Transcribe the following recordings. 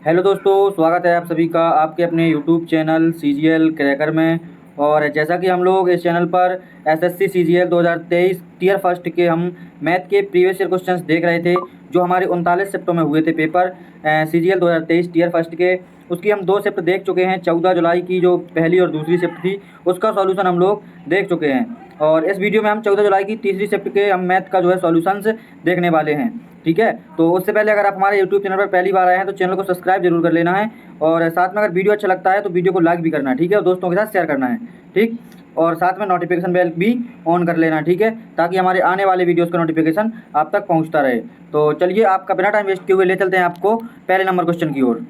Hello दोस्तों, स्वागत है आप सभी का आपके अपने यूट्यूब चैनल सीजीएल क्रैकर में। और जैसा कि हम लोग इस चैनल पर एसएससी सीजीएल 2023 टियर फर्स्ट के हम मैथ के प्रीवियस ईयर क्वेश्चंस देख रहे थे, जो हमारे 39 शिफ्टों में हुए थे पेपर सीजीएल 2023 टियर फर्स्ट के। उसकी हम 2 शिफ्ट देख चुके हैं। 14 जुलाई की जो पहली और दूसरी शिफ्ट थी उसका सॉल्यूशन हम लोग देख चुके हैं, और इस वीडियो में हम 14 जुलाई की तीसरी शिफ्ट के हम मैथ का जो है सॉल्यूशंस देखने वाले हैं। ठीक है, तो उससे पहले अगर आप हमारे यूट्यूब चैनल पर पहली बार आए हैं तो चैनल को सब्सक्राइब जरूर कर लेना है, और साथ में अगर वीडियो अच्छा लगता है तो वीडियो को लाइक भी करना है। ठीक है, और दोस्तों के साथ शेयर करना है। ठीक, और साथ में नोटिफिकेशन बेल भी ऑन कर लेना। ठीक है, ताकि हमारे आने वाले वीडियोस का नोटिफिकेशन आप तक पहुंचता रहे। तो चलिए, आपका बिना टाइम वेस्ट किए हुए ले चलते हैं आपको पहले नंबर क्वेश्चन की ओर।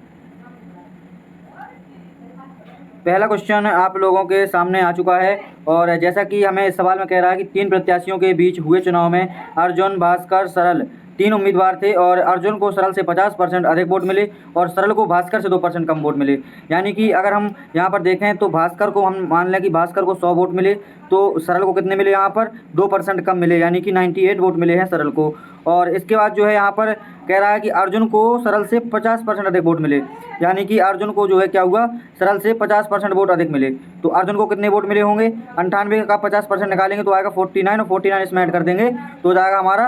पहला क्वेश्चन आप लोगों के सामने आ चुका है, और जैसा कि हमें इस सवाल में कह रहा है कि 3 प्रत्याशियों के बीच हुए चुनाव में अर्जुन, भास्कर, सरल 3 उम्मीदवार थे, और अर्जुन को सरल से 50% अधिक वोट मिले और सरल को भास्कर से 2% कम वोट मिले। यानी कि अगर हम यहाँ पर देखें तो भास्कर को हम मान लें कि भास्कर को 100 वोट मिले, तो सरल को कितने मिले यहाँ पर 2% कम मिले, यानी कि 98 वोट मिले हैं सरल को। और इसके बाद जो है यहाँ पर कह रहा है कि अर्जुन को सरल से 50% अधिक वोट मिले, यानी कि अर्जुन को जो है क्या हुआ, सरल से 50% वोट अधिक मिले। तो अर्जुन को कितने वोट मिले होंगे, 98 का 50% निकालेंगे तो आएगा 49, और 49 इसमें ऐड कर देंगे तो हो जाएगा हमारा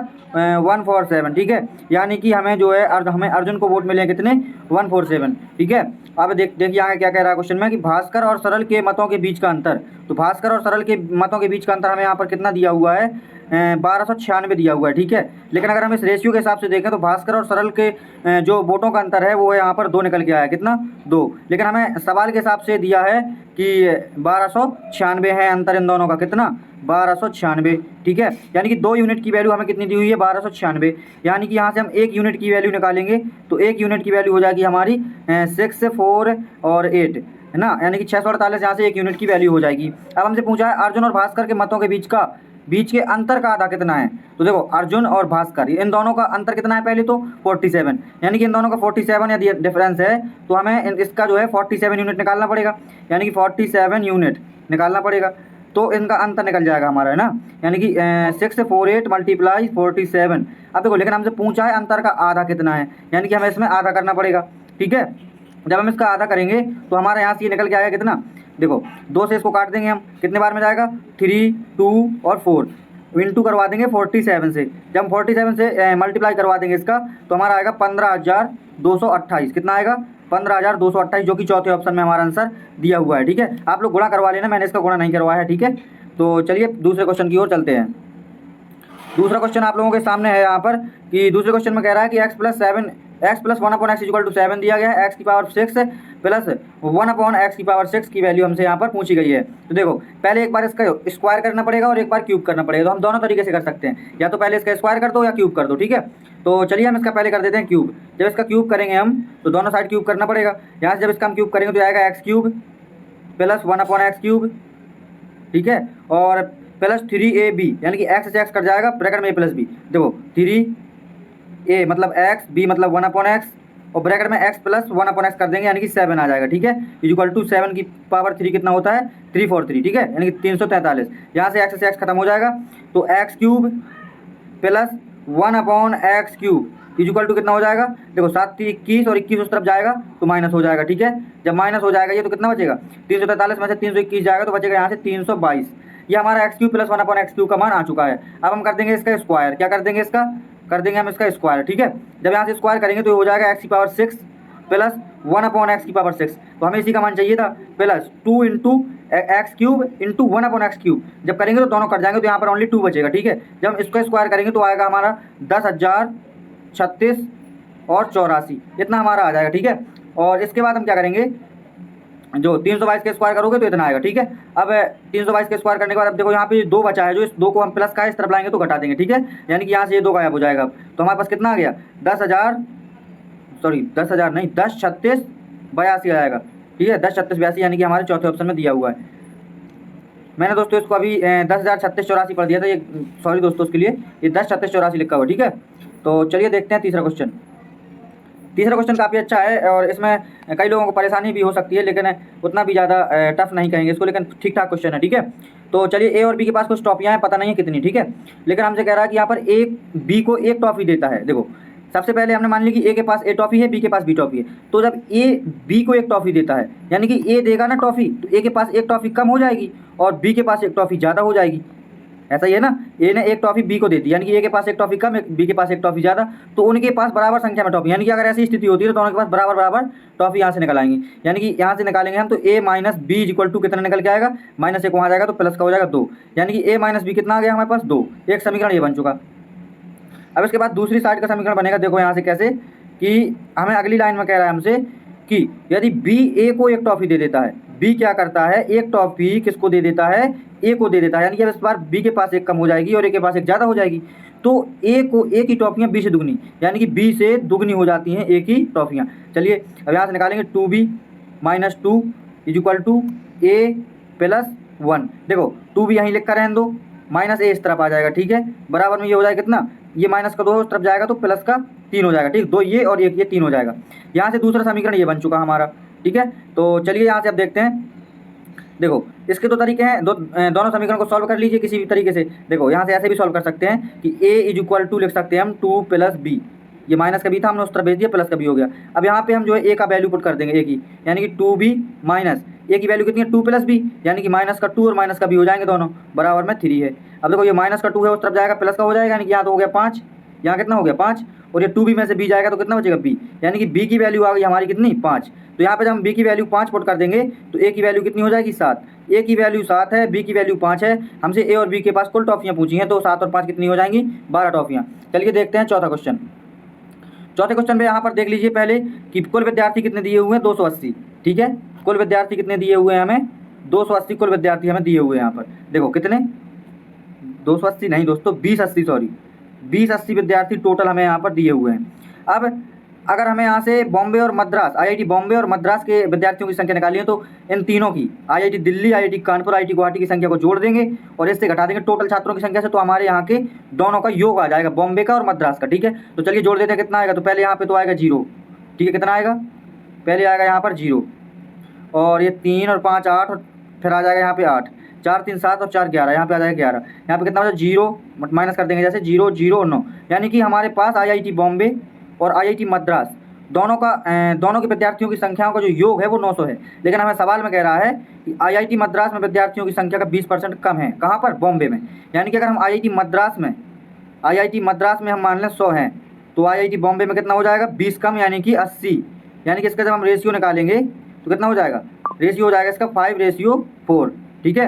147। ठीक है, यानी कि हमें जो है हमें अर्जुन को वोट मिले हैं कितने, 147। ठीक है, अब देखिए आगे क्या कह रहा है क्वेश्चन में कि भास्कर और सरल के मतों के बीच का अंतर। तो भास्कर और सरल के मतों के बीच का अंतर हमें यहाँ पर कितना दिया हुआ है, 1296 दिया हुआ है। ठीक है, लेकिन अगर हम इस रेशियो के हिसाब से देखें तो भास्कर और सरल के जो वोटों का अंतर है वो है यहाँ पर 2 निकल के आया, कितना 2। लेकिन हमें सवाल के हिसाब से दिया है कि 1296 है अंतर इन दोनों का, कितना 1296। ठीक है, यानी कि 2 यूनिट की वैल्यू हमें कितनी दी हुई है, 1296। यानी कि यहाँ से हम 1 यूनिट की वैल्यू निकालेंगे तो 1 यूनिट की वैल्यू हो जाएगी हमारी 6, 4 और 8, है ना, यानी कि 648 यहाँ से 1 यूनिट की वैल्यू हो जाएगी। अब हमसे पूछा है अर्जुन और भास्कर के मतों के बीच के अंतर का आधा कितना है। तो देखो अर्जुन और भास्कर इन दोनों का अंतर कितना है, पहले तो 47, यानी कि इन दोनों का 47 यदि डिफरेंस है तो हमें इसका जो है 47 यूनिट निकालना पड़ेगा, यानी कि 47 यूनिट निकालना पड़ेगा, तो इनका अंतर निकल जाएगा हमारा, है ना, यानी कि 648 मल्टीप्लाई 47। अब देखो, लेकिन हमसे पूछा है अंतर का आधा कितना है, यानी कि हमें इसमें आधा करना पड़ेगा। ठीक है, जब हम इसका आधा करेंगे तो हमारे यहाँ से ये निकल के आएगा कितना, देखो 2 से इसको काट देंगे हम, कितने बार में जाएगा 3, 2 और 4, इंटू करवा देंगे 47 से। जब हम 47 से मल्टीप्लाई करवा देंगे इसका तो हमारा आएगा 15,228। कितना आएगा 15,228, जो कि चौथे ऑप्शन में हमारा आंसर दिया हुआ है। ठीक है, आप लोग गुणा करवा लेना, मैंने इसका गुणा नहीं करवाया है। ठीक है, तो चलिए दूसरे क्वेश्चन की ओर चलते हैं। दूसरा क्वेश्चन आप लोगों के सामने है यहाँ पर कि दूसरे क्वेश्चन में कह रहा है कि x plus 1/x equal to 7 दिया गया है, x की पावर 6 प्लस 1/x की पावर 6 की वैल्यू हमसे यहाँ पर पूछी गई है। तो देखो पहले एक बार इसका स्क्वायर करना पड़ेगा और एक बार क्यूब करना पड़ेगा, तो हम दोनों तरीके से कर सकते हैं, या तो पहले इसका स्क्वायर कर दो या क्यूब कर दो। ठीक है, तो चलिए हम इसका पहले कर देते हैं क्यूब। जब इसका क्यूब करेंगे हम तो दोनों साइड क्यूब करना पड़ेगा। यहाँ से जब इसका हम क्यूब करेंगे तो आएगा x³ प्लस 1/x³। ठीक है, और प्लस 3ab, यानी कि x से x कट जाएगा, ब्रैकेट में a प्लस b। देखो 3a मतलब x, b मतलब 1/x, और ब्रैकेट में x प्लस 1/x कर देंगे, यानी कि 7 आ जाएगा। ठीक है, इक्वल टू 7 की पावर 3 कितना होता है 343। ठीक है, यानी कि 343। यहाँ से x खत्म हो जाएगा तो x³ plus 1/x³ equal to कितना हो जाएगा, देखो 7 21 और 21 उस तरफ जाएगा तो माइनस हो जाएगा। ठीक है, जब माइनस हो जाएगा ये तो कितना बचेगा, 343 में से 321 जाएगा तो बचेगा यहाँ से 322। ये हमारा x³ प्लस 1/x³ का मान आ चुका है। अब हम कर देंगे इसका स्क्वायर, क्या कर देंगे इसका, कर देंगे हम इसका स्क्वायर। ठीक है, जब यहाँ से स्क्वायर करेंगे तो हो जाएगा x की पावर 6 प्लस 1/x की पावर 6, तो हमें इसी का मान चाहिए था, plus 2 into x³ into 1/x³। जब करेंगे तो दोनों कट जाएंगे तो यहाँ पर ओनली 2 बचेगा। ठीक है, जब हम इसको स्क्वायर करेंगे तो आएगा हमारा 10,036 और 84, इतना हमारा आ जाएगा। ठीक है, और इसके बाद हम क्या करेंगे, जो 322 के स्क्वायर करोगे तो इतना आएगा। ठीक है, अब 322 के स्क्वायर करने के बाद अब देखो यहाँ पे 2 बचा है, जो इस 2 को हम प्लस का इस तरफ लाएंगे तो घटा देंगे। ठीक है, यानी कि यहाँ से ये 2 गायब हो जाएगा, तो हमारे पास कितना आ गया 10,000 नहीं 10,3682 आ जाएगा। ठीक है, 10,3682, यानी कि हमारे चौथे ऑप्शन में दिया हुआ है। मैंने दोस्तों इसको अभी 10,03684 पढ़ दिया था, ये सॉरी दोस्तों उसके लिए ये 10,3684 लिखा हुआ। ठीक है, तो चलिए देखते हैं तीसरा क्वेश्चन। तीसरा क्वेश्चन काफ़ी अच्छा है और इसमें कई लोगों को परेशानी भी हो सकती है, लेकिन उतना भी ज़्यादा टफ नहीं कहेंगे इसको, लेकिन ठीक ठाक क्वेश्चन है। ठीक है, तो चलिए ए और बी के पास कुछ टॉफियाँ हैं, पता नहीं है कितनी। ठीक है, लेकिन हमसे कह रहा है कि यहाँ पर ए बी को एक टॉफ़ी देता है। देखो सबसे पहले हमने मान ली कि ए के पास ए टॉफ़ी है, बी के पास बी टॉफ़ी है। तो जब ए बी को एक टॉफ़ी देता है, यानी कि ए देगा ना टॉफ़ी, तो ए के पास एक टॉफ़ी कम हो जाएगी और बी के पास एक टॉफ़ी ज़्यादा हो जाएगी। ऐसा ही है ना, ए ने एक टॉफ़ी बी को दे दी, यानी कि ए के पास एक टॉफ़ी कम, बी के पास एक टॉफ़ी ज़्यादा, तो उनके पास बराबर संख्या में टॉफ़ी, यानी कि अगर ऐसी स्थिति होती है तो दोनों के पास बराबर बराबर टॉफ़ी यहाँ से निकल आएंगी। यानी कि यहाँ से निकालेंगे हम तो ए माइनस बी इक्वल टू कितना निकल के आएगा, माइनस एक वहाँ जाएगा तो प्लस का हो जाएगा 2, यानी कि ए माइनस बी कितना आ गया हमारे पास 2। एक समीकरण ये बन चुका। अब इसके बाद दूसरी साइड का समीकरण बनेगा, देखो यहाँ से कैसे, कि हमें अगली लाइन में कह रहा है हमसे कि यदि बी ए को एक टॉफ़ी दे देता है, बी क्या करता है, एक टॉफ़ी किसको दे देता है, ए को दे देता है, यानी कि अब इस बार बी के पास एक कम हो जाएगी और ए के पास एक ज़्यादा हो जाएगी। तो ए की टॉफ़ियाँ बी से दुगनी, यानी कि बी से दुगनी हो जाती हैं ए की टॉफ़ियाँ। चलिए अब यहाँ से निकालेंगे 2b minus 2 is equal to A plus 1। देखो 2b यहीं लिख कर रहने दो, माइनस ए इस तरफ आ जाएगा, ठीक है, बराबर में ये हो जाएगा कितना, ये माइनस का 2 उस तरफ जाएगा तो प्लस का 3 हो जाएगा, ठीक, 2 ये और 1 ये 3 हो जाएगा। यहाँ से दूसरा समीकरण ये बन चुका हमारा, ठीक है। तो चलिए यहाँ से अब देखते हैं, देखो इसके दो तरीके हैं, दोनों समीकरण को सॉल्व कर लीजिए किसी भी तरीके से। देखो यहाँ से ऐसे भी सॉल्व कर सकते हैं कि a इज इक्वल टू लिख सकते हैं हम 2 प्लस बी, ये माइनस का बी था हमने उस तरफ भेज दिया, प्लस का बी हो गया। अब यहाँ पे हम जो है ए का वैल्यू पुट कर देंगे, ए की, यानी कि 2b माइनस ए की वैल्यू कितनी है 2 प्लस बी, यानी कि माइनस का 2 और माइनस का बी हो जाएंगे दोनों, बराबर में 3 है। अब देखो ये माइनस का 2 है उस तरफ जाएगा प्लस का हो जाएगा, यानी कि यहाँ तो हो गया 5, यहाँ कितना हो गया 5, और ये 2b में से b जाएगा तो कितना बचेगा b, यानी कि b की वैल्यू आ गई हमारी कितनी 5। तो यहाँ पे जब हम b की वैल्यू 5 पुट कर देंगे तो a की वैल्यू कितनी हो जाएगी 7, a की वैल्यू 7 है, b की वैल्यू 5 है। हमसे a और b के पास कुल टॉफ़ियाँ पूछी हैं, तो 7 और 5 कितनी हो जाएंगी 12 टॉफ़ियाँ। चलिए देखते हैं चौथा क्वेश्चन। चौथे क्वेश्चन पे यहाँ पर देख लीजिए पहले कि कुल विद्यार्थी कितने दिए हुए हैं 280, ठीक है, कुल विद्यार्थी कितने दिए हुए हैं हमें 280 कुल विद्यार्थी हमें दिए हुए हैं। यहाँ पर देखो कितने 280 नहीं दोस्तों 2080, सॉरी 2080 विद्यार्थी टोटल हमें यहाँ पर दिए हुए हैं। अब अगर हमें यहाँ से बॉम्बे और मद्रास, आईआईटी बॉम्बे और मद्रास के विद्यार्थियों की संख्या निकाली है, तो इन तीनों की, IIT Delhi, IIT Kanpur, IIT Guwahati की संख्या को जोड़ देंगे और इससे घटा देंगे टोटल छात्रों की संख्या से, तो हमारे यहाँ के दोनों का योग आ जाएगा, बॉम्बे का और मद्रास का, ठीक है। तो चलिए जोड़ देते हैं, कितना आएगा, तो पहले यहाँ पे तो आएगा 0, ठीक है, कितना आएगा, पहले आएगा यहाँ पर 0 और ये 3 और 5 8 और फिर आ जाएगा यहाँ पे 8, 4 3 7 और 4 11, यहाँ पे आ जाएगा 11, यहाँ पे कितना हो जाएगा 0 माइनस कर देंगे जैसे 0 0 और 9, यानी कि हमारे पास आईआईटी बॉम्बे और आईआईटी मद्रास दोनों के विद्यार्थियों की संख्याओं का जो योग है वो 900 है। लेकिन हमें सवाल में कह रहा है कि आईआईटी मद्रास में विद्यार्थियों की संख्या का 20% कम है, कहाँ पर, बॉम्बे में। यानी कि अगर हम आईआईटी मद्रास में हम मान लें 100 हैं, तो आईआईटी बॉम्बे में कितना हो जाएगा 20 कम, यानी कि 80। यानी कि इसका जब हम रेशियो निकालेंगे तो कितना हो जाएगा, रेशियो हो जाएगा इसका 5:4, ठीक है।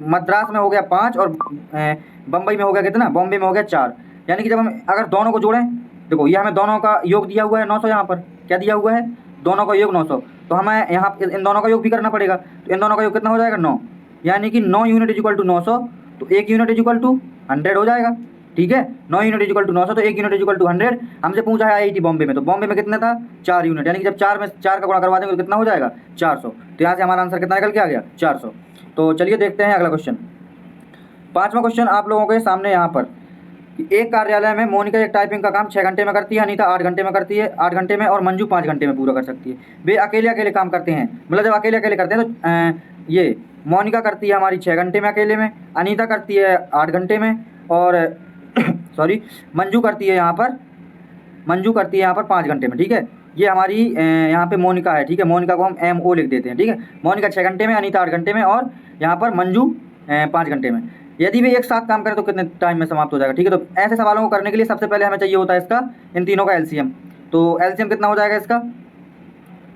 मद्रास में हो गया 5 और बम्बई में हो गया कितना, बॉम्बे में हो गया 4। यानी कि जब हम अगर दोनों को जोड़ें, देखो ये हमें दोनों का योग दिया हुआ है 900, यहाँ पर क्या दिया हुआ है, दोनों का योग 900, तो हमें यहाँ इन दोनों का योग भी करना पड़ेगा, तो इन दोनों का योग कितना हो जाएगा 9, यानी कि 9 यूनिट इज इक्वल टू 900, तो 1 यूनिट इज इक्वल टू 100 हो जाएगा, ठीक है। 9 यूनिट इज इक्वल टू 900 तो 1 यूनिट इज इक्वल टू 100। हमसे पूछा है आईआईटी बॉम्बे में, तो बॉम्बे में कितना था 4 यूनिट, यानी कि जब 4 में 4 का गुणा करवा देंगे तो कितना हो जाएगा 400, तो यहाँ से हमारा आंसर कितना निकल के आ गया 400। तो चलिए देखते हैं अगला क्वेश्चन। पाँचवा क्वेश्चन आप लोगों के सामने यहाँ पर, एक कार्यालय में मोनिका एक टाइपिंग का काम 6 घंटे में करती है, अनीता 8 घंटे में करती है, 8 घंटे में, और मंजू 5 घंटे में पूरा कर सकती है। वे अकेले अकेले काम करते हैं, मतलब जब अकेले अकेले करते हैं तो ये मोनिका करती है हमारी 6 घंटे में अकेले में, अनीता करती है 8 घंटे में, और सॉरी मंजू करती है यहाँ पर 5 घंटे में, ठीक है। ये हमारी यहाँ पे मोनिका है, ठीक है, मोनिका को हम MO लिख देते हैं, ठीक है। मोनिका 6 घंटे में, अनीता 8 घंटे में, और यहाँ पर मंजू 5 घंटे में। यदि वे एक साथ काम करें तो कितने टाइम में समाप्त हो जाएगा, ठीक है। तो ऐसे सवालों को करने के लिए सबसे पहले हमें चाहिए होता है इसका, इन तीनों का LCM। तो LCM कितना हो जाएगा इसका,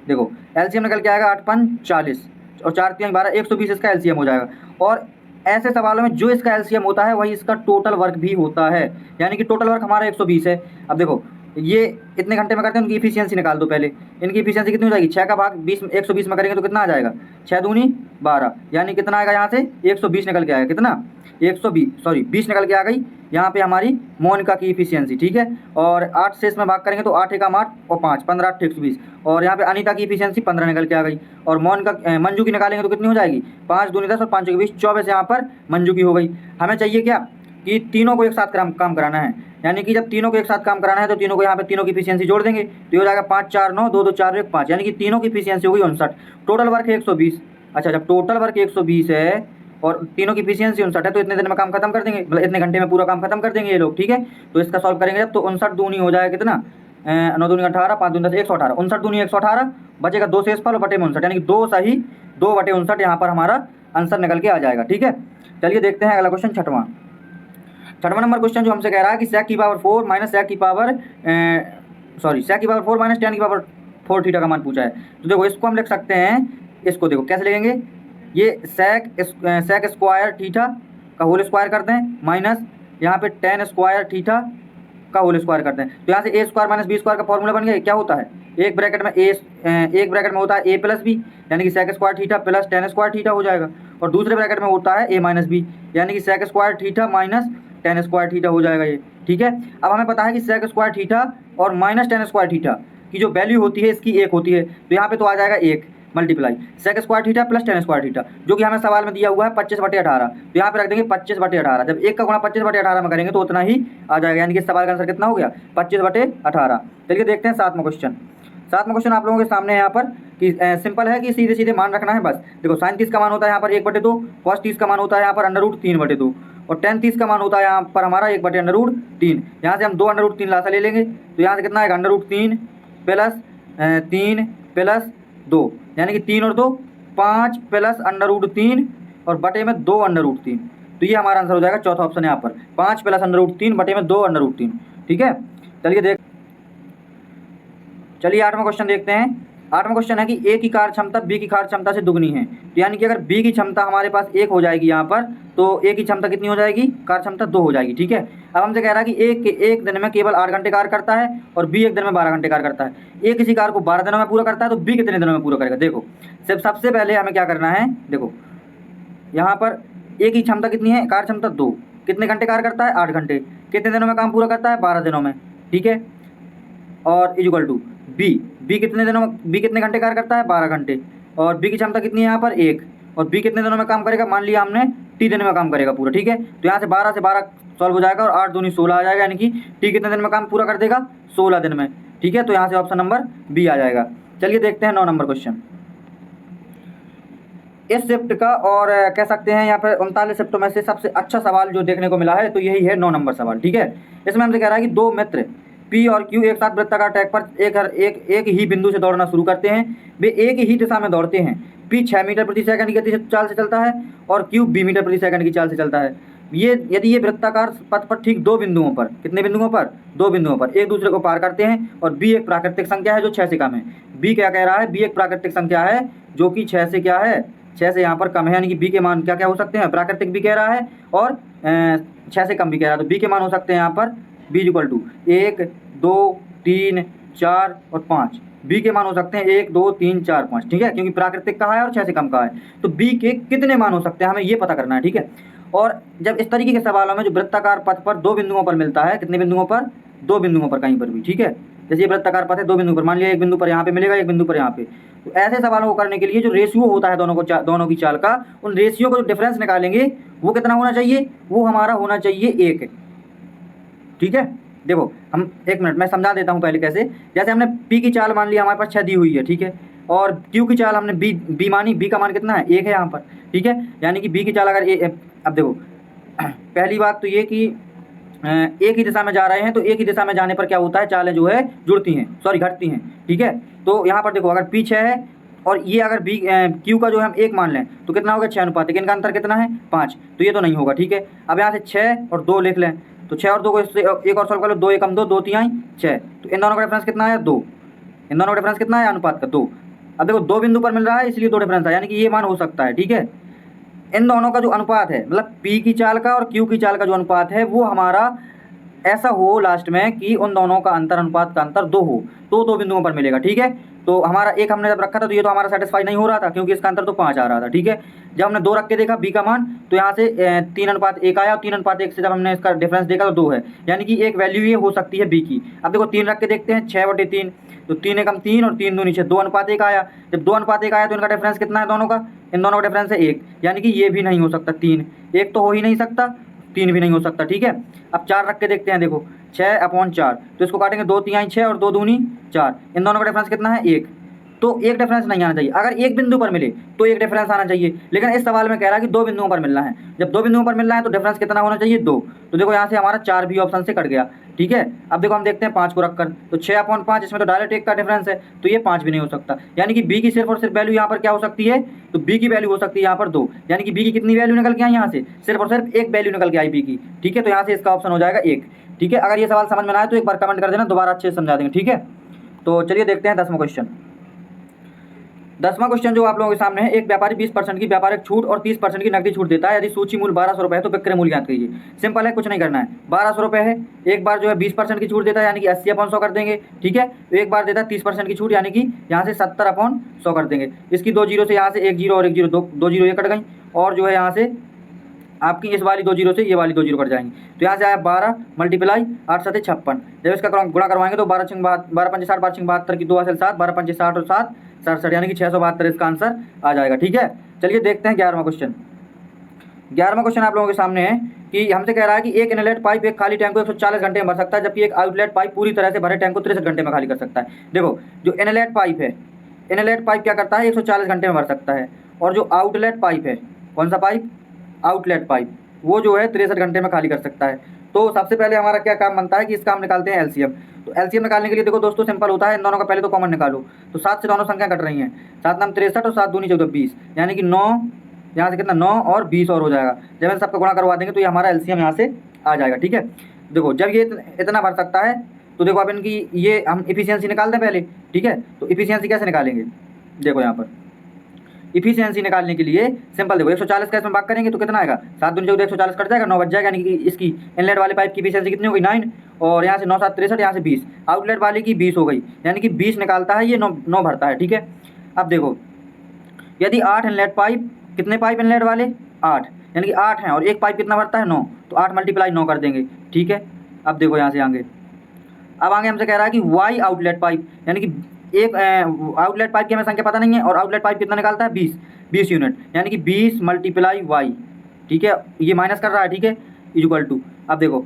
देखो LCM निकल के आएगा 8 5 40 और 4 3 12, 120 इसका LCM हो जाएगा। और ऐसे सवालों में जो इसका LCM होता है वही इसका टोटल वर्क भी होता है, यानी कि टोटल वर्क हमारा 120 है। अब देखो ये इतने घंटे में करते हैं, उनकी इफिशियंसी निकाल दो पहले, इनकी इफिशियंसी कितनी हो जाएगी, 6 का भाग 20 120 में करेंगे तो कितना आ जाएगा 6 दूनी 12, यानी कितना आएगा यहाँ से 120 निकल के आएगा, कितना 20 निकल के आ गई यहाँ पे हमारी मोनिका की इफिशियंसी, ठीक है। और 8 से इसमें भाग करेंगे तो 8 एकम 8 और 5 15 8 120, और यहाँ पे अनीता की इफिशियंसी 15 निकल के आ गई, और मंजू की निकालेंगे तो कितनी हो जाएगी 5 दूनी 10 और 5 20 24, यहाँ पर मंजू की हो गई। हमें चाहिए क्या कि तीनों को एक साथ काम कराना है, यानी कि जब तीनों को एक साथ काम कराना है तो तीनों को यहाँ पे तीनों की इफिशियंसी जोड़ देंगे तो हो जाएगा 5 4 9 2 2 4 1 5, यानी कि तीनों की इफिशियंसी हो गई 59। टोटल वर्क है 120। अच्छा जब टोटल वर्क 120 है और तीनों की एफिशिएंसी 59 है, तो इतने दिन में काम खत्म कर देंगे, मतलब इतने घंटे में पूरा काम खत्म कर देंगे ये लोग, ठीक है। तो इसका सॉल्व करेंगे जब, तो 59 दूनी हो जाएगा कितना, 9 दूनी 18, 5 दूनी 10, 118, 59 दूनी 118, बचेगा 2 शेषफल और बटे में 59, यानी कि 2 सही 2 बटे 59 यहाँ पर हमारा आंसर निकल के आ जाएगा, ठीक है। चलिए देखते हैं अगला क्वेश्चन, छठवां नंबर क्वेश्चन जो हमसे कह रहा है कि sec की पावर 4 माइनस sec की पावर sec की पावर 4 माइनस tan की पावर 4 थीटा का मान पूछा है। तो देखो इसको हम लिख सकते हैं, इसको देखो कैसे लिखेंगे, ये sec स्क्वायर थीटा का होल स्क्वायर करते हैं माइनस यहाँ पे tan स्क्वायर थीटा का होल स्क्वायर करते हैं। तो यहाँ से a square minus B square का फॉर्मूला बन गया। क्या होता है, एक ब्रैकेट में होता है a प्लस बी, यानी कि sec square theta plus tan square theta हो जाएगा, और दूसरे ब्रैकेट में होता है a माइनस बी, यानी कि sec square theta minus tan square theta हो जाएगा ये, ठीक है। अब हमें पता है कि sec स्क्वायर थीटा और माइनस tan स्क्वायर थीटा की जो वैल्यू होती है इसकी 1 होती है, तो यहाँ पे तो आ जाएगा 1 multiply sec square theta plus tan square theta, जो कि हमें सवाल में दिया हुआ है 25/18, तो यहाँ पे रख देंगे 25/18। जब 1 का गुणा 25/18 में करेंगे तो उतना ही आ जाएगा, यानी कि इस सवाल का आंसर कितना हो गया, 25/18। चलिए देखते हैं सातवां क्वेश्चन आप लोगों के सामने है यहाँ पर कि सिंपल है कि सीधे सीधे मान रखना है बस। देखो sin 30 का मान होता है यहाँ पर 1/2, cos 30 का मान होता है यहाँ पर √3/2, और tan 30 का मान होता है यहाँ पर हमारा 1/√3। यहाँ से हम 2/√3 लासा ले लेंगे, तो यहाँ से कितना आएगा √3 प्लस 3 प्लस 2, यानी कि 3 और 2 5 प्लस √3 और बटे में 2/√3। तो ये हमारा आंसर हो जाएगा चौथा ऑप्शन यहाँ पर, 5 प्लस √3 बटे में 2/√3, ठीक है। चलिए आठवां क्वेश्चन देखते हैं। आठवां क्वेश्चन है कि ए की कार्य क्षमता बी की कार्य क्षमता से दुगनी है, तो यानी कि अगर बी की क्षमता हमारे पास 1 हो जाएगी यहाँ पर, तो ए की क्षमता कितनी हो जाएगी, कार्य क्षमता 2 हो जाएगी, ठीक है। अब हमसे कह रहा है कि एक दिन में केवल 8 घंटे कार्य करता है और बी एक दिन में 12 घंटे कार्य करता है। ए किसी कार्य को 12 दिनों में पूरा करता है, तो बी कितने दिनों में पूरा करेगा। देखो सबसे पहले हमें क्या करना है, देखो यहाँ पर ए की क्षमता कितनी है, कार्य क्षमता 2, कितने घंटे कार्य करता है, 8 घंटे, कितने दिनों में काम पूरा करता है, 12 दिनों में, ठीक है। और इक्वल टू बी कितने घंटे कार्य करता है, 12 घंटे, और बी की क्षमता कितनी है यहाँ पर 1, और बी कितने दिनों में काम करेगा, मान लिया हमने टी दिन में काम करेगा पूरा, ठीक है। तो यहाँ से 12 से 12 सॉल्व हो जाएगा और 8 दूनी 16 आ जाएगा, यानी कि टी कितने दिन में काम पूरा कर देगा, 16 दिन में, ठीक है। तो यहाँ से ऑप्शन नंबर बी आ जाएगा। चलिए देखते हैं 9 नंबर क्वेश्चन। इस शिफ्ट का और कह सकते हैं यहाँ पर 39 शिफ्टों में से सबसे अच्छा सवाल जो देखने को मिला है, तो यही है 9 नंबर सवाल, ठीक है। इसमें हमसे कह रहा है कि दो मित्र P और Q एक साथ वृत्ताकार ट्रैक पर एक ही बिंदु से दौड़ना शुरू करते हैं। वे एक ही दिशा में दौड़ते हैं। P 6 मीटर प्रति सेकंड की गति से चाल से चलता है और Q 20 मीटर प्रति सेकंड की चाल से चलता है। यदि ये वृत्ताकार पथ पर ठीक 2 बिंदुओं पर, कितने बिंदुओं पर, 2 बिंदुओं पर एक दूसरे को पार करते हैं, और B एक प्राकृतिक संख्या है जो 6 से कम है। B क्या कह रहा है, B एक प्राकृतिक संख्या है जो कि 6 से क्या है, 6 से यहाँ पर कम है, यानी कि B के मान क्या क्या हो सकते हैं, प्राकृतिक भी कह रहा है और 6 से कम भी कह रहा है। तो B के मान हो सकते हैं यहाँ पर B इक्वल टू 1 2 3 4 और 5। B के मान हो सकते हैं 1 2 3 4 5, ठीक है, क्योंकि प्राकृतिक कहा है और 6 से कम कहा है। तो B के कितने मान हो सकते हैं हमें ये पता करना है, ठीक है। और जब इस तरीके के सवालों में जो वृत्ताकार पथ पर 2 बिंदुओं पर मिलता है, कितने बिंदुओं पर, 2 बिंदुओं पर कहीं पर भी, ठीक है। जैसे ये वृत्ताकार पथ है 2 बिंदु पर, मान लिया एक बिंदु पर यहाँ पे मिलेगा, एक बिंदु पर यहाँ पे। तो ऐसे सवालों को करने के लिए जो रेशियो होता है दोनों की चाल का, उन रेशियो को जो डिफरेंस निकालेंगे वो कितना होना चाहिए, वो हमारा होना चाहिए 1, ठीक है। देखो हम 1 मिनट मैं समझा देता हूँ पहले कैसे। जैसे हमने P की चाल मान ली हमारे पास 6 दी हुई है, ठीक है, और Q की चाल हमने B मानी, B का मान कितना है, 1 है यहाँ पर, ठीक है। यानी कि B की चाल अगर अब देखो पहली बात तो ये कि एक ही दिशा में जा रहे हैं, तो एक ही दिशा में जाने पर क्या होता है, चालें जो है जुड़ती हैं, सॉरी घटती हैं, ठीक है। तो यहाँ पर देखो अगर P 6 है और ये अगर Q का जो है हम 1 मान लें तो कितना होगा, 6 अनुपात, इनका अंतर कितना है, 5, तो ये तो नहीं होगा, ठीक है। अब यहाँ से 6 और 2 लिख लें, तो 6 और 2 को इससे एक और सॉल्व कर लो, 2 एकम 2, 2 तिहाई 6, तो इन दोनों का डिफरेंस कितना है, 2, इन दोनों का डिफरेंस कितना है, अनुपात का 2। अब देखो 2 बिंदु पर मिल रहा है इसलिए 2 डिफरेंस है, यानी कि ये मान हो सकता है, ठीक है। इन दोनों का जो अनुपात है, मतलब P की चाल का और Q की चाल का जो अनुपात है, वो हमारा ऐसा हो लास्ट में कि उन दोनों का अंतर, अनुपात का अंतर 2 हो, तो 2 बिंदुओं पर मिलेगा, ठीक है। तो हमारा 1 हमने जब रखा था तो ये तो हमारा सेटिस्फाई नहीं हो रहा था, क्योंकि इसका अंतर तो 5 आ रहा था, ठीक है। जब हमने 2 रख के देखा B का मान, तो यहाँ से 3 अनुपात 1 आया, और 3 अनुपात 1 से जब हमने इसका डिफरेंस देखा तो 2 है, यानी कि एक वैल्यू ये हो सकती है B की। अब देखो 3 रख के देखते हैं, 6/3, तो 3 एकम 3 और 3 दूनी 6, 2 अनुपात 1 आया। जब 2 अनुपात 1 आया तो इनका डिफरेंस कितना है दोनों का, इन दोनों का डिफरेंस है 1, यानी कि ये भी नहीं हो सकता, 3, 1 तो हो ही नहीं सकता, 3 भी नहीं हो सकता, ठीक है। अब 4 रख के देखते हैं, देखो 6/4, तो इसको काटेंगे 2 तिहाई 6 और 2 दूनी 4, इन दोनों का डिफरेंस कितना है 1, तो तो एक डिफरेंस नहीं आना चाहिए। अगर एक बिंदु पर मिले तो एक डिफरेंस आना चाहिए, लेकिन इस सवाल में कह रहा है कि दो बिंदुओं पर मिलना है। जब दो बिंदुओं पर मिलना है तो डिफरेंस कितना होना चाहिए, 2। तो देखो यहाँ से हमारा 4 भी ऑप्शन से कट गया, ठीक है। अब देखो हम देखते हैं 5 को रखकर, तो 6/5 इसमें तो डायरेक्ट 1 का डिफरेंस है, तो ये 5 भी नहीं हो सकता। यानी कि बी की सिर्फ और सिर्फ वैल्यू यहाँ पर क्या हो सकती है, तो बी की वैल्यू हो सकती है यहाँ पर 2। यानी कि बी की कितनी वैल्यू निकल के आई यहाँ से, सिर्फ और सिर्फ एक वैल्यू निकल के आई बी की, ठीक है। तो यहाँ से इसका ऑप्शन हो जाएगा 1, ठीक है। अगर ये सवाल समझ में ना आए तो एक बार कमेंट कर देना, दोबारा अच्छे से समझा देंगे, ठीक है। तो चलिए देखते हैं 10वां क्वेश्चन। 10वां क्वेश्चन जो आप लोगों के सामने है, एक व्यापारी 20% की व्यापारिक छूट और 30% की नकदी छूट देता है। यदि सूची मूल्य 1200 रुपये है तो विक्रय मूल्य ज्ञात कीजिए। सिंपल है, कुछ नहीं करना है। 1200 रुपये है, एक बार जो है 20% की छूट देता है, यानी कि 80/100 कर देंगे, ठीक है। तो एक बार देता है 30% की छूट, यानी कि यहाँ से 70/100 कर देंगे। इसकी 2 जीरो से यहाँ से 1 जीरो और 1 जीरो, 2 जीरो ये कट गई, और जो है यहाँ से आपकी इस वाली 2 जीरो से ये वाली 2 जीरो कट जाएंगी। तो यहाँ से आया 12 मल्टीप्लाई 8 7 56। जब इसका गुणा करवाएंगे तो 12 5 60, 12 72 की 2 हासिल 7, 12 5 60 और 7 67, यानी कि 672 इसका आंसर आ जाएगा, ठीक है। चलिए देखते हैं 11वां क्वेश्चन। 11वां क्वेश्चन आप लोगों के सामने है कि हमसे कह रहा है कि एक इनलेट पाइप एक खाली टैंक को 140 घंटे में भर सकता है, जबकि एक आउटलेट पाइप पूरी तरह से भरे टैंक को 63 घंटे में खाली कर सकता है। देखो जो इनलेट पाइप है, इनलेट पाइप क्या करता है, 140 घंटे में भर सकता है, और जो आउटलेट पाइप है, कौन सा पाइप, आउटलेट पाइप, वो जो है 63 घंटे में खाली कर सकता है। तो सबसे पहले हमारा क्या काम बनता है कि इसका हम निकालते हैं एलसीएम। तो एलसीएम निकालने के लिए देखो दोस्तों सिंपल होता है, इन दोनों का पहले तो कॉमन निकालो। तो 7 से दोनों संख्या कट रही हैं, 7 नाम 63 और 7 दूनी 14 20, यानी कि 9, यहाँ से कितना 9 और 20 और हो जाएगा। जब इन सबका गुणा करवा देंगे तो ये हमारा एलसीएम यहाँ से आ जाएगा, ठीक है। देखो जब ये इतना भर सकता है तो देखो अब इनकी ये हम इफिशियंसी निकाल दें पहले, ठीक है। तो इफिशियंसी कैसे निकालेंगे, देखो यहाँ पर इफिशियंसी निकालने के लिए सिंपल देखो 140 का इसमें भाग करेंगे तो कितना आएगा, 7 दूनी 14 140 कट जाएगा, 9 बच जाएगा, यानी कि इसकी इनलेट वाले पाइप की इफिशियंसी कितनी होगी 9, और यहाँ से 9 7 63, यहाँ से 20, आउटलेट वाले की 20 हो गई, यानी कि 20 निकालता है ये, 9 भरता है, ठीक है। अब देखो यदि 8 इनलेट पाइप, कितने पाइप इनलेट वाले 8, यानी कि 8 हैं, और एक पाइप कितना भरता है 9, तो 8 मल्टीप्लाई 9 कर देंगे, ठीक है। अब देखो यहाँ से आगे, अब आगे हमसे कह रहा है कि वाई आउटलेट पाइप, यानी कि एक आउटलेट पाइप की हमें संख्या पता नहीं है, और आउटलेट पाइप कितना निकालता है 20 यूनिट, यानी कि 20 मल्टीप्लाई वाई, ठीक है। ये माइनस कर रहा है, ठीक है, इक्वल टू। अब देखो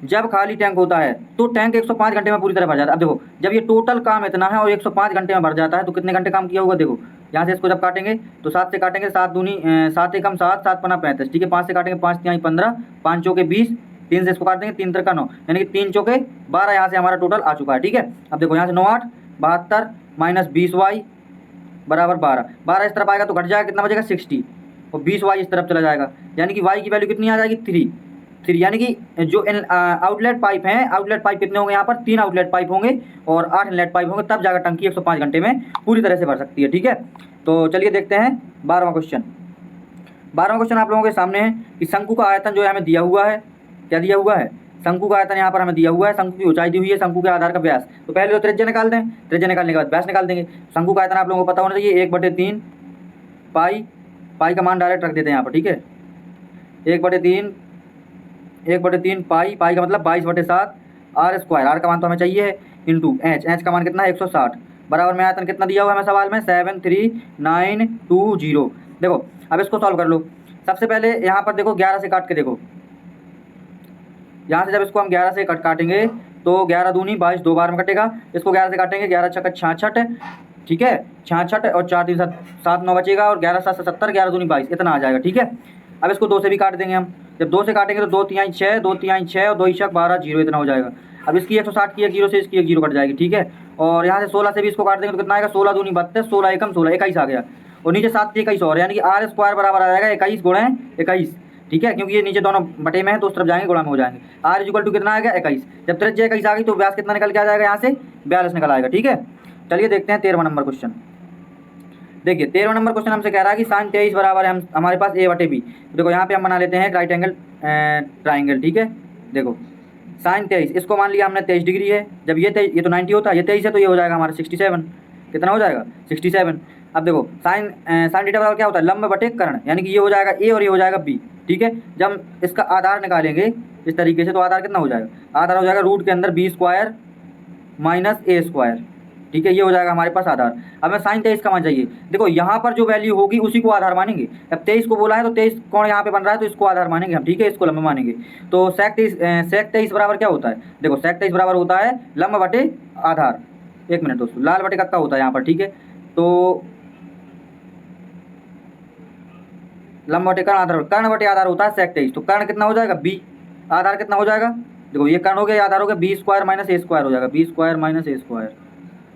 जब खाली टैंक होता है तो टैंक 105 घंटे में पूरी तरह भर जाता है। अब देखो जब ये टोटल काम इतना है और 105 घंटे में भर जाता है तो कितने घंटे काम किया होगा, देखो यहाँ से इसको जब काटेंगे तो 7 से काटेंगे, 7 दूनी 7 एकम 7, 7 पन्ना 35, ठीक है। 5 से काटेंगे, 5 तिहाई 15, 5 चौके 20, 3 से इसको काट देंगे, 3 तिरका 9, यानी कि 3 चौके 12, यहाँ से हमारा टोटल आ चुका है, ठीक है। अब देखो यहाँ से 9 8 72 माइनस 20 वाई बराबर 12 इस तरफ आएगा तो घट जाएगा, कितना बचेगा 60, और 20 वाई इस तरफ चला जाएगा, यानी कि वाई की वैल्यू कितनी आ जाएगी 3, यानी कि जो आउटलेट पाइप हैं, आउटलेट पाइप कितने होंगे यहाँ पर, 3 आउटलेट पाइप होंगे और 8 इनलेट पाइप होंगे, तब जाकर टंकी 105 घंटे में पूरी तरह से भर सकती है, ठीक है। तो चलिए देखते हैं 12वां क्वेश्चन। 12वां क्वेश्चन आप लोगों के सामने है कि शंकु का आयतन जो है हमें दिया हुआ है, क्या दिया हुआ है, शंकु का आयतन यहाँ पर हमें दिया हुआ है, शंकु की ऊंचाई दी हुई है, शंकु के आधार का व्यास। तो पहले तो त्रिज्या निकाल दें, त्रिज्या निकालने के बाद व्यास निकाल देंगे। शंकु का आयतन आप लोगों को पता होना चाहिए 1/3 पाई, पाई का मान डायरेक्ट रख देते हैं यहाँ पर, ठीक है। 1/3 पाई, पाई का मतलब 22/7 आर स्क्वायर, आर का मान तो हमें चाहिए है, इंटू एच, एच का मान कितना है 160, बराबर में आयतन कितना दिया हुआ है हमें सवाल में 73920। देखो अब इसको सॉल्व कर लो। सबसे पहले यहाँ पर देखो 11 से काट के देखो, यहाँ से जब इसको हम 11 से काटेंगे तो 11 दूनी 22, 2 बार में कटेगा, इसको 11 से काटेंगे, 11 छक्का 66, ठीक है, 66 और 4 3 7 9 बचेगा, और 11 7 70, 11 दूनी 22, इतना आ जाएगा, ठीक है। अब इसको 2 से भी काट देंगे हम, जब 2 से काटेंगे तो 2 तिहाई 6, 2 तिहाई 6 और 2 छक 12, 0 इतना हो जाएगा। अब इसकी 160 की 1 जीरो से इसकी 1 जीरो कट जाएगी, ठीक है। और यहाँ से 16 से भी इसको काट देंगे तो कितना आएगा, 16 दूनी 32, 16 एकम 16, 21 आ गया, और नीचे 7 21 और, यानी कि आर स्क्वायर बराबर आ जाएगा 21 गुणे 21, ठीक है, क्योंकि ये नीचे दोनों बटे में है तो उस तरफ जाएंगे, गुणा में हो जाएंगे। आर इक्वल टू कितना आएगा 21, जब त्रिज्या 21 आ गई तो व्यास कितना निकल के आ जाएगा, यहाँ से 42 निकल आएगा, ठीक है। चलिए देखते हैं 13वां नंबर क्वेश्चन। देखिए 13वां नंबर क्वेश्चन हमसे कह रहा है कि sin 23 बराबर है हम हमारे पास a/b। देखो यहाँ पे हम बना लेते हैं एक राइट एंगल ट्राइंगल, ठीक है। देखो sin 23, इसको मान लिया हमने 23 डिग्री है, जब ये तो 90 होता है, ये 23 है तो ये हो जाएगा हमारा 67, कितना हो जाएगा 67। अब देखो साइन थीटा बराबर क्या होता है, लंब बटे कर्ण, यानी कि ये हो जाएगा a और ये हो जाएगा b, ठीक है। जब हम इसका आधार निकालेंगे इस तरीके से तो आधार कितना हो जाएगा, आधार हो जाएगा रूट के अंदर b square minus a square, ठीक है, ये हो जाएगा हमारे पास आधार। अब हमें साइन 23 का मान चाहिए। देखो यहाँ पर जो वैल्यू होगी उसी को आधार मानेंगे। अब 23 को बोला है तो 23 कौन यहाँ पे बन रहा है तो इसको आधार मानेंगे हम, ठीक है, इसको लंब मानेंगे। तो सेक 23 बराबर क्या होता है, देखो सेक 23 बराबर होता है लंब बटे आधार। एक मिनट दोस्तों, लाल बटे कक्का होता है यहाँ पर, ठीक है, तो लंब बटे कर्ण आधार, कर्ण बटे आधार होता है sec 23, तो कर्ण कितना हो जाएगा b, आधार कितना हो जाएगा, देखो ये कर्ण हो गया, आधार हो गया b square minus a square हो जाएगा, b square minus a square,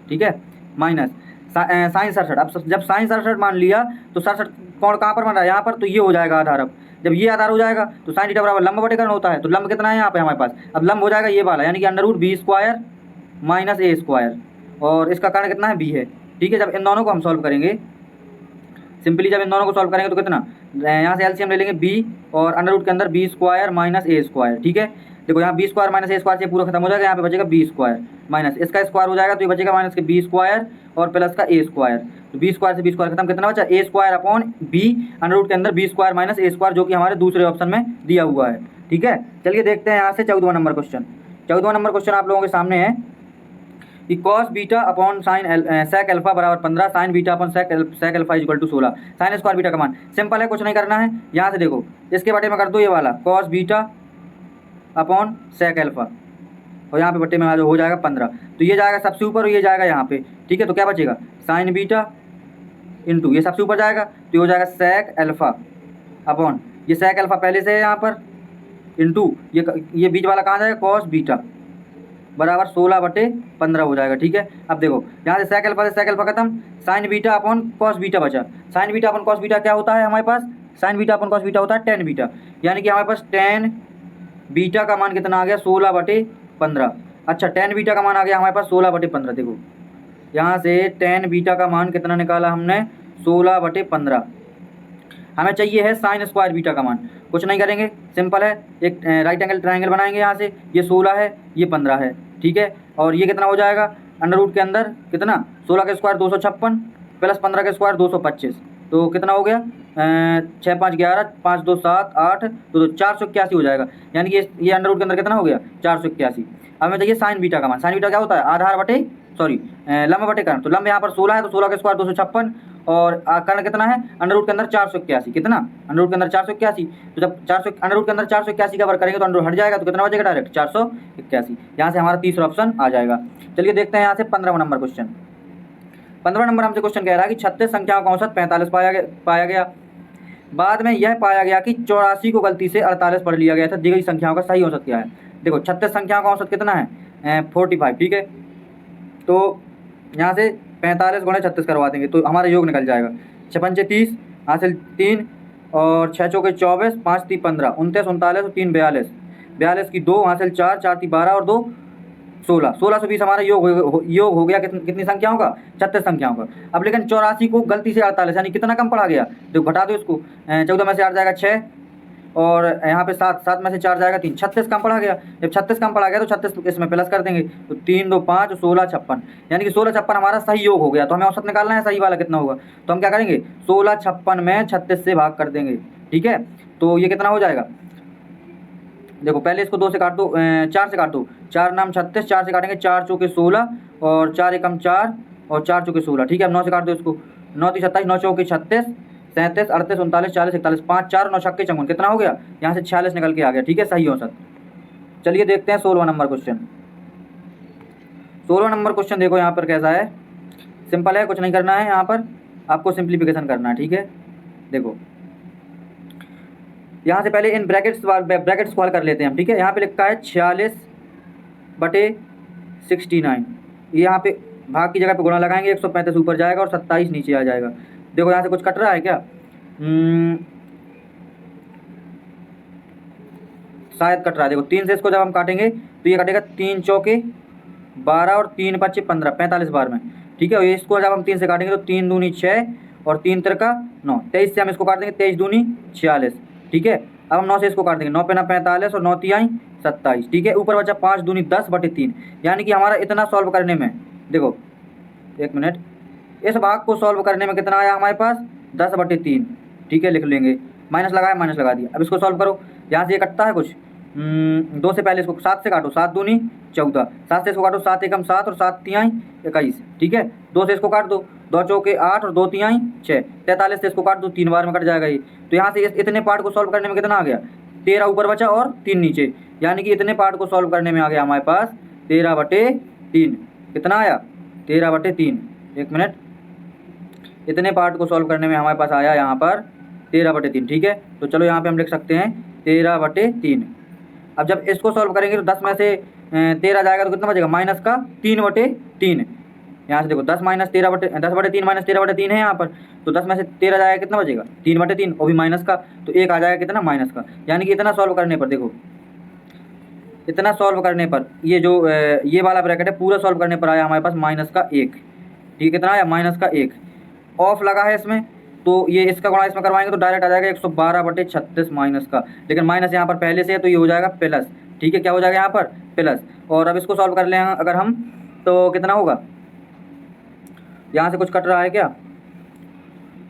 ठीक है, माइनस साइन 67। अब जब साइन 67 मान लिया तो 67 कोण कहाँ पर बन रहा है, यहाँ पर, तो ये हो जाएगा आधार। अब जब ये आधार हो जाएगा तो साइन थीटा बराबर लंब बटे कर्ण होता है, तो लंब कितना है यहाँ पे हमारे पास, अब लंब हो जाएगा ये वाला, यानी कि under root b square minus a square, और इसका कर्ण कितना है बी है, ठीक है। जब इन दोनों को हम सॉल्व करेंगे सिंपली, जब इन दोनों को सॉल्व करेंगे तो कितना, यहाँ से एलसीएम ले लेंगे b और अंडर रूट के अंदर b square minus a square, ठीक है। देखो यहाँ B square minus a square से पूरा खत्म हो जाएगा, यहाँ पे बचेगा बी स्क्वायर माइनस इसका स्क्वायर हो जाएगा, तो ये बचेगा माइनस के बी स्क्वायर और प्लस का ए स्क्वायर, तो बी स्क्वायर से बी स्क्वायर खत्म, कितना बचा a square upon b under root के अंदर b square minus a square, जो कि हमारे दूसरे ऑप्शन में दिया हुआ है, ठीक है। चलिए देखते हैं यहाँ से 14वां नंबर क्वेश्चन। 14वां नंबर क्वेश्चन आप लोगों के सामने है कि cos beta upon sine sec alpha बराबर 15, sine beta upon sec alpha is equal to 16, sine square beta का मान। सिंपल है, कुछ नहीं करना है, यहाँ से देखो इसके बटे में कर दो ये वाला cos beta upon sec alpha, और यहाँ पे बटे में हो जाएगा 15, तो ये जाएगा सबसे ऊपर और ये जाएगा यहाँ पे, ठीक है। तो क्या बचेगा साइन बीटा इंटू ये सबसे ऊपर जाएगा, तो ये हो जाएगा सेक अल्फा अपॉन ये सेक अल्फा पहले से है यहाँ पर, इंटू ये बीच वाला कहाँ जाएगा कॉस बीटा बराबर 16/15 हो जाएगा, ठीक है। अब देखो यहाँ से सेक अल्फा खत्म, sine beta upon cos beta बचा, sine beta upon cos beta क्या होता है हमारे पास, sine beta upon cos beta होता है टेन बीटा, यानी कि हमारे पास टेन बीटा का मान कितना आ गया 16/15। अच्छा, टेन बीटा का मान आ गया हमारे पास 16/15। देखो यहाँ से टेन बीटा का मान कितना निकाला हमने 16/15, हमें चाहिए है साइन स्क्वायर बीटा का मान। कुछ नहीं करेंगे, सिंपल है, एक राइट एंगल ट्रायंगल बनाएंगे, यहाँ से ये 16 है ये 15 है, ठीक है। और ये कितना हो जाएगा अंडर रूट के अंदर कितना 16 का स्क्वायर 256 प्लस 15 का स्क्वायर 225, तो कितना हो गया 6 5 11 5 2 7 8 2 481 हो जाएगा, यानी कि ये अंडर रूट के अंदर कितना हो गया 481। अब हमें चाहिए साइन बीटा का मान, साइन बीटा क्या होता है आधार बटे लंब बटे कर्ण, तो लंब यहाँ पर 16 है तो 16 का स्क्वायर 256 और कर्ण कितना है अंडर रूट के अंदर 481, कितना अंडर रूट के अंदर 481, तो जब 400 अंडर रूट के अंदर 481 का वर्ग करेंगे तो अंडर हट जाएगा, तो कितना बचेगा डायरेक्ट 481, यहाँ से हमारा तीसरा ऑप्शन आ जाएगा। चलिए देखते हैं यहाँ से 15वां नंबर क्वेश्चन। 15वां नंबर हमसे क्वेश्चन कह रहा है कि 36 संख्याओं का औसत 45 पाया गया, बाद में यह पाया गया कि 84 को गलती से 48 पढ़ लिया गया था, दी गई संख्याओं का सही औसत क्या है। देखो 36 संख्याओं का औसत कितना है 45, ठीक है। तो यहाँ से 45 गुणे 36 करवा देंगे तो हमारा योग निकल जाएगा 6 पंचे 30, हासिल 3 और 6 चौके 24, 5 3 15, 29 39 और 3 42, 42 की 2 हासिल 4, 4 3 12 और 2 16, 16 से 20 हमारा योग हो गया कितनी संख्याओं का 36 संख्याओं का। अब लेकिन 84 को गलती से 48, यानी कितना कम पड़ा गया, तो घटा दो इसको, 14 में से 8 जाएगा 6 और यहाँ पे 7, 7 में से 4 जाएगा 3, 36 कम पड़ा गया। जब 36 कम पड़ा गया तो 36 इसमें प्लस कर देंगे, तो 3 2 5 16 56, यानी कि 16 56 हमारा सही योग हो गया। तो हमें औसत निकालना है सही वाला कितना होगा, तो हम क्या करेंगे 16 56 में 36 से भाग कर देंगे, ठीक है। तो ये कितना हो जाएगा, देखो पहले इसको 2 से काट दो, 4 से काट दो, 4 नाम 36, 4 से काटेंगे 4 चौके 16 और 4 एकम 4 और 4 चौके 16, ठीक है। अब 9 से काट दो इसको, 9 3 27, 9 चौके 36, 37 38 39 40 41, 5 4 9 छक्के 54, कितना हो गया यहाँ से 46 निकल के आ गया, ठीक है, सही औसत। चलिए देखते हैं 16वां नंबर क्वेश्चन। 16वां नंबर क्वेश्चन देखो यहाँ पर कैसा है, सिंपल है, कुछ नहीं करना है, यहाँ पर आपको सिंप्लीफिकेशन करना है, ठीक है। देखो यहाँ से पहले इन ब्रैकेट्स को हल कर लेते हैं हम, ठीक है। यहाँ पे लिखा है 46/69, ये यहाँ पे भाग की जगह पे गुणा लगाएंगे, 135 ऊपर जाएगा और 27 नीचे आ जाएगा। देखो यहाँ से कुछ कट रहा है क्या, शायद कट रहा है। देखो 3 से इसको जब हम काटेंगे तो ये कटेगा 3 चौके 12 और 3 5 15, 45 बार में, ठीक है। और इसको जब हम 3 से काटेंगे तो 3 दूनी 6 और 3 तिरका 9, 23 से हम इसको काट देंगे, 23 दूनी 46, ठीक है। अब हम 9 से इसको काट देंगे, 9 पे 9 45 और 9 तिहाई 27, ठीक है। ऊपर बचा 5 दूनी 10/3, यानी कि हमारा इतना सॉल्व करने में, देखो एक मिनट, इस भाग को सॉल्व करने में कितना आया हमारे पास 10/3, ठीक है, लिख लेंगे, माइनस लगाया माइनस लगा दिया। अब इसको सॉल्व करो, यहाँ से ये कटता है कुछ, 2 से पहले इसको 7 से काटो, 7 दूनी 14, 7 से इसको काटो, 7 एकम 7 और 7 तिहाई 21, ठीक है। 2 से इसको काट दो, 2 चौके 8 और 2 तिहाई 6, 43 से इसको काट दो, 3 बार में कट जाएगा ये। तो यहाँ से इतने पार्ट को सॉल्व करने में कितना आ गया 13 ऊपर बचा और 3 नीचे, यानी कि इतने पार्ट को सॉल्व करने में आ गया हमारे पास 13/3, कितना आया 13/3, एक मिनट इतने पार्ट को सॉल्व करने में हमारे पास आया यहाँ पर 13/3, ठीक है। तो चलो यहाँ पे हम लिख सकते हैं 13/3। अब जब इसको सॉल्व करेंगे तो 10 में से 13 जाएगा तो कितना बचेगा, माइनस का 3/3। यहाँ से देखो 10/3 माइनस 13/3 है यहाँ पर, तो 10 में से 13 जाएगा कितना बचेगा, 3/3, और भी माइनस का, तो एक आ जाएगा कितना, माइनस का। यानी कि इतना सॉल्व करने पर, देखो इतना सॉल्व करने पर ये जो ये वाला ब्रैकेट है पूरा सॉल्व करने पर आया हमारे पास -1, ठीक, कितना आया, -1। ऑफ लगा है इसमें, तो ये इसका गुणा इसमें करवाएंगे तो डायरेक्ट आ जाएगा 112/36 माइनस का, लेकिन माइनस यहाँ पर पहले से है तो ये हो जाएगा प्लस, ठीक है। क्या हो जाएगा यहाँ पर, प्लस। और अब इसको सॉल्व कर लें अगर हम, तो कितना होगा, यहाँ से कुछ कट रहा है क्या,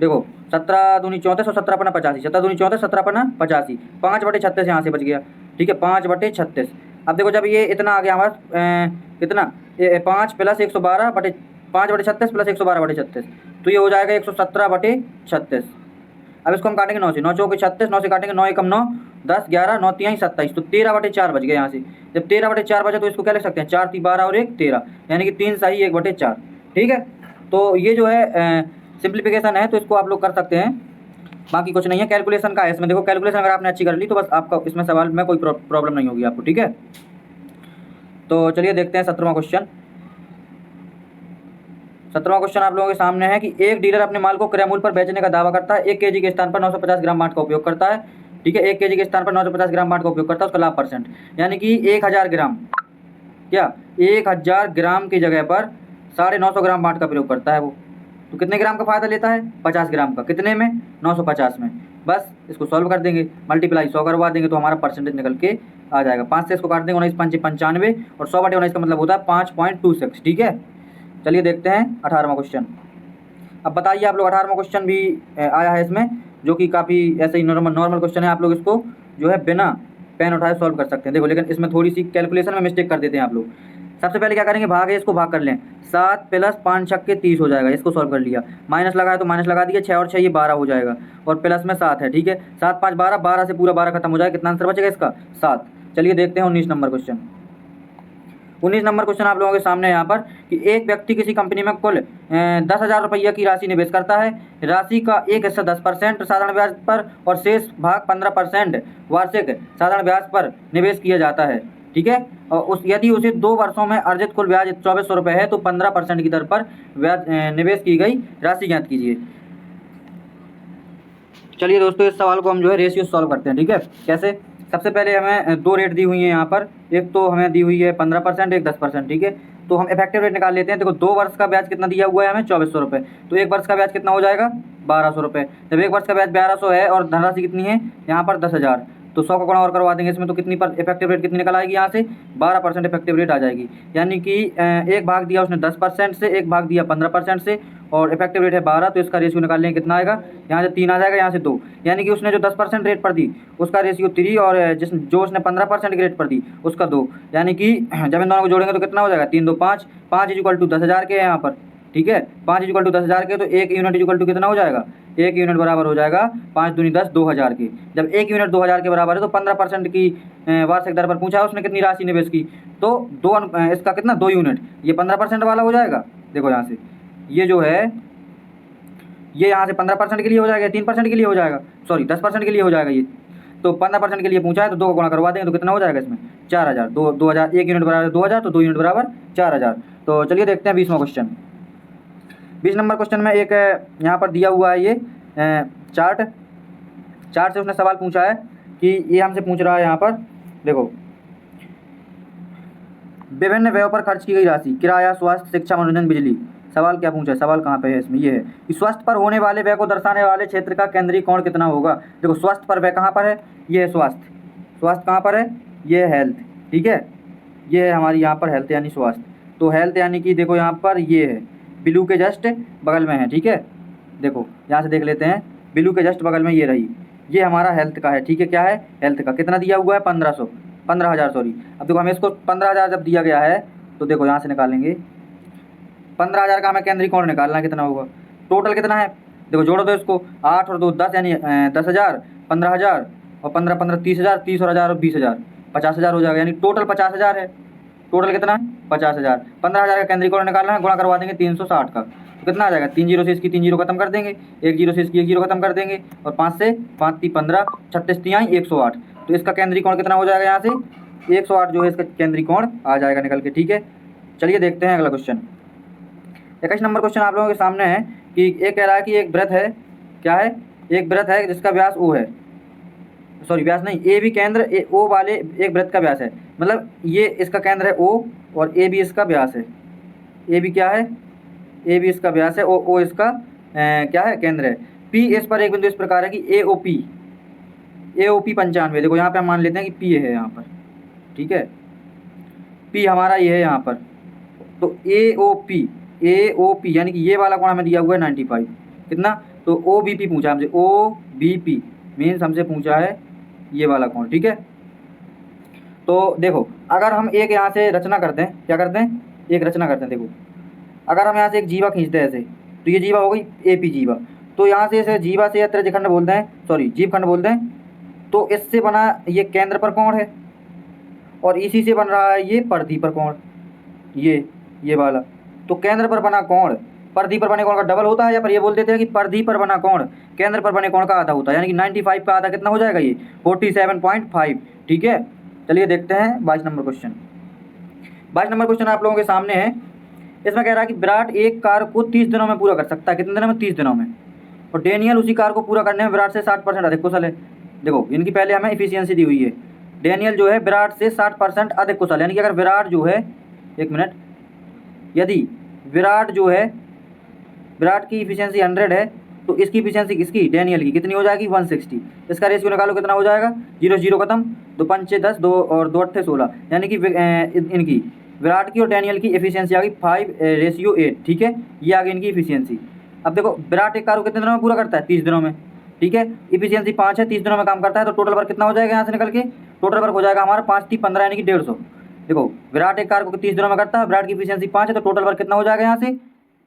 देखो 17 दूनी 34 और 17 पन्ना 85, 17 दूनी 34, 17 पन्ना 85, 5/36 यहाँ से बच गया, ठीक है, 5/36। अब देखो जब ये इतना आ गया हमारा कितना, 5 + 112 बटे 5/36 + 112/36, तो ये हो जाएगा 117/36। अब इसको हम काटेंगे 9 से, 9 चौके 36, 9 से काटेंगे 9 एकम 9, 10 11 9 तिहाई 27, तो 13/4 बच गया यहाँ से। जब 13/4 बचा तो इसको क्या लिख सकते हैं, 4 × 3 = 12 और 1 13, यानी कि 3 सही 1/4, ठीक है। तो ये जो है सिंप्लीफिकेशन है, तो इसको आप लोग कर सकते हैं, बाकी कुछ नहीं है। कैलकुलेशन का है इसमें, देखो कैलकुलेशन अगर आपने अच्छी कर ली तो बस आपका इसमें सवाल में कोई प्रॉब्लम नहीं होगी आपको, ठीक है। तो चलिए देखते हैं 17वां क्वेश्चन। 17वां क्वेश्चन आप लोगों के सामने है कि एक डीलर अपने माल को क्रय मूल्य पर बेचने का दावा करता है, 1 kg के स्थान पर 950 ग्राम मांट का उपयोग करता है, ठीक है। 1 kg के स्थान पर 950 ग्राम मांट का उपयोग करता है, उसका लाभ %, यानी कि 1000 ग्राम, क्या 1000 ग्राम की जगह पर 950 ग्राम मांट का प्रयोग करता है वो, तो कितने ग्राम का फायदा लेता है, 50 ग्राम का, कितने में, 950 में। बस इसको सॉल्व कर देंगे, मल्टीप्लाई 100 करवा देंगे तो हमारा परसेंटेज निकल के आ जाएगा। 5 से इसको काट देंगे, 19 × 5 = 95, और 100/19 का मतलब होता है 5.26, ठीक है। चलिए देखते हैं 18वां क्वेश्चन। अब बताइए आप लोग, 18वां क्वेश्चन भी आया है इसमें, जो कि काफ़ी ऐसे ही नॉर्मल क्वेश्चन है, आप लोग इसको जो है बिना पेन उठाए सॉल्व कर सकते हैं। देखो लेकिन इसमें थोड़ी सी कैलकुलेशन में मिस्टेक कर देते हैं आप लोग। सबसे पहले क्या करेंगे, भाग है इसको भाग कर लें, 7 + 5 × 6 = 30 हो जाएगा, इसको सॉल्व कर लिया। माइनस लगा है तो माइनस लगा दिया, 6 और 6 ये 12 हो जाएगा, और प्लस में 7 है, ठीक है। 7 × 5 = 12, 12 से पूरा 12 खत्म हो जाएगा, कितना आंसर बचेगा इसका, 7। चलिए देखते हैं 19 नंबर क्वेश्चन। 19 नंबर क्वेश्चन आप लोगों के सामने है यहाँ पर कि एक व्यक्ति किसी कंपनी में कुल 10,000 रुपये की राशि निवेश करता है। राशि का एक हिस्सा 10% साधारण ब्याज पर और शेष भाग 15% वार्षिक साधारण ब्याज पर निवेश किया जाता है, ठीक है। और यदि उसे 2 वर्षों में अर्जित कुल ब्याज 2400 रुपये है तो 15% की दर पर ब्याज निवेश की गई राशि ज्ञात कीजिए। चलिए दोस्तों इस सवाल को हम जो है रेशियो सॉल्व करते हैं, ठीक है। कैसे, सबसे पहले हमें 2 रेट दी हुई है यहाँ पर, एक तो हमें दी हुई है 15%, एक 10%, ठीक है। तो हम इफेक्टिव रेट निकाल लेते हैं। देखो 2 वर्ष का ब्याज कितना दिया हुआ है हमें, 2400 रुपये, तो 1 वर्ष का ब्याज कितना हो जाएगा, 1200 रुपये। जब 1 वर्ष का ब्याज 1200 है और धनराशि कितनी है यहाँ पर 10,000, तो 100 का गुणा और करवा देंगे इसमें, तो कितनी पर इफेक्टिव रेट कितनी निकल आएगी यहाँ से, 12% इफेक्टिव रेट आ जाएगी। यानी कि एक भाग दिया उसने 10% से, एक भाग दिया 15% से, और इफेक्टिव रेट है 12, तो इसका रेशियो निकाल लेंगे, कितना आएगा, यहाँ से 3 आ जाएगा, यहाँ से 2, यानी कि उसने जो 10% रेट पर दी उसका रेशियो 3, और जो उसने 15% की रेट पर दी उसका 2, यानी कि जब इन दोनों को जोड़ेंगे तो कितना हो जाएगा, 3 2 5, 5 = 10,000 के यहाँ पर, ठीक है। 5 = 10,000 के, तो 1 यूनिट = कितना हो जाएगा, 1 यूनिट बराबर हो जाएगा 5 दूनी 10, 2000 के। जब 1 यूनिट 2000 के बराबर है तो 15% की वार्षिक दर पर पूछा उसने कितनी राशि निवेश की, तो इसका कितना, 2 यूनिट, ये 15% वाला हो जाएगा। देखो यहाँ से ये जो है ये यहाँ से 15% के लिए हो जाएगा, 3% के लिए हो जाएगा, सॉरी 10% के लिए हो जाएगा ये, तो 15% के लिए पूछा है तो 2 का गुणा करवा देंगे तो कितना हो जाएगा इसमें, 4000, 2000, 1 यूनिट बराबर 2000, तो 2 यूनिट बराबर 4000। तो चलिए देखते हैं 20वां क्वेश्चन। 20 नंबर क्वेश्चन में एक यहाँ पर दिया हुआ है ये चार्ट से उसने सवाल पूछा है कि ये हमसे पूछ रहा है यहाँ पर, देखो विभिन्न व्ययों पर खर्च की गई राशि, किराया, स्वास्थ्य, शिक्षा, मनोरंजन, बिजली। सवाल क्या पूछा है, सवाल कहाँ पे है इसमें, ये है कि स्वास्थ्य पर होने वाले व्यय को दर्शाने वाले क्षेत्र का केंद्रीय कोण कितना होगा। देखो स्वास्थ्य पर व्यय कहाँ पर है, ये है स्वास्थ्य, स्वास्थ्य कहाँ पर है, ये है हेल्थ, ठीक है। ये है हमारी यहाँ पर हेल्थ यानी स्वास्थ्य, तो हेल्थ यानी कि देखो यहाँ पर ये है ब्लू के जस्ट बगल में है, ठीक है। देखो यहाँ से देख लेते हैं, ब्लू के जस्ट बगल में ये रही, ये हमारा हेल्थ का है, ठीक है। क्या है, हेल्थ का, कितना दिया हुआ है, 15,000 सॉरी। अब देखो हमें इसको 15,000 जब दिया गया है तो देखो यहाँ से निकालेंगे, 15,000 का हमें केंद्रीय कोण निकालना है, कितना होगा, टोटल कितना है, देखो जोड़ो तो इसको, 8 और 2 10, यानी 10,000, 15,000 और 15 15 30,000, 30 और 1000 और 20,000, 50,000 हो जाएगा, यानी टोटल 50,000 है, टोटल कितना है 50,000। 15,000 का केंद्रीय निकालना है, गुणा करवा देंगे 360 का, तो कितना आ जाएगा, 3 जीरो से इसकी 3 जीरो खत्म कर देंगे, 1 जीरो से इसकी 1 जीरो खत्म कर देंगे, और 5 से 5 ती 15, 36 तिहाई 108। तो इसका केंद्रीय कोण कितना हो जाएगा, यहाँ से 108 जो है इसका केंद्रीय कोण आ जाएगा निकल के। ठीक है, चलिए देखते हैं अगला क्वेश्चन। 21 नंबर क्वेश्चन आप लोगों के सामने है कि एक कह रहा है कि एक वृत्त है, क्या है, एक वृत्त है जिसका व्यास ओ है, सॉरी व्यास नहीं, ए भी केंद्र ओ वाले एक वृत्त का व्यास है, मतलब ये इसका केंद्र है ओ और ए भी इसका व्यास है, ए भी क्या है, ए भी इसका व्यास है, ओ इसका क्या है, केंद्र है। पी इस पर एक बिंदु इस प्रकार है कि ए ओ पी 95, देखो यहाँ पे हम मान लेते हैं कि पी है यहाँ पर, ठीक है, पी हमारा ये है यहाँ पर, तो ए ओ पी यानी कि ये वाला कोण हमें दिया हुआ है 95, कितना, तो ओ बी पी पूछा हमसे, ओ बी पी मीन्स हमसे पूछा है ये वाला कोण। ठीक है, तो देखो अगर हम एक यहाँ से रचना करते हैं, क्या करते हैं, एक रचना करते हैं, देखो अगर हम यहाँ से एक जीवा खींचते हैं ऐसे, तो ये जीवा हो गई ए पी जीवा, तो यहाँ से इसे जीवा से या त्रिज्यखंड बोलते हैं, सॉरी जीवखंड बोलते हैं, तो इससे बना ये केंद्र पर कोण है और इसी से बन रहा है ये परिधि पर कोण, ये वाला, तो केंद्र पर बना कोण परिधि पर बने कोण का डबल होता है, या पर ये बोल देते हैं कि परिधि पर बना कोण केंद्र पर बने कोण का आधा होता है, यानी कि 95 का आधा कितना हो जाएगा, ये 47.5। ठीक है, चलिए देखते हैं 22 नंबर क्वेश्चन। 22 नंबर क्वेश्चन आप लोगों के सामने है, इसमें कह रहा है कि विराट एक कार्य को 30 दिनों में पूरा कर सकता है, कितने दिनों में, 30 दिनों में, और डेनियल उसी कार्य को पूरा करने में विराट से 60% अधिक कुशल है। देखो इनकी पहले हमें इफिशियंसी दी हुई है, डेनियल जो है विराट से 60% अधिक कुशल, यानी कि अगर विराट जो है, एक मिनट, यदि विराट जो है, विराट की इफिशियंसी 100 है, तो इसकी इफिशियंसी किसकी, डेनियल की कितनी हो जाएगी, 160। इसका रेशियो निकालो कितना हो जाएगा, 0 0 खत्म, 2 पंचे 10, 2 और 2 अट्ठे 16, यानी कि इनकी विराट की और डेनियल की एफिशिएंसी आ गई 5:8। ठीक है, ये आ गई इनकी इफिशियंसी। अब देखो विराट एक कार्य को कितने दिनों में पूरा करता है, 30 दिनों में। ठीक है, इफिशियंसी 5 है, 30 दिनों में काम करता है, तो टोटल वर्क कितना हो जाएगा यहाँ से निकल के, टोटल वर्क हो जाएगा हमारा 5 × 15 यानी कि 150। देखो विराट एक कार्य को 30 दिनों में करता है, विराट की इफिशियंसी 5 है, तो टोटल वर्क कितना हो जाएगा यहाँ से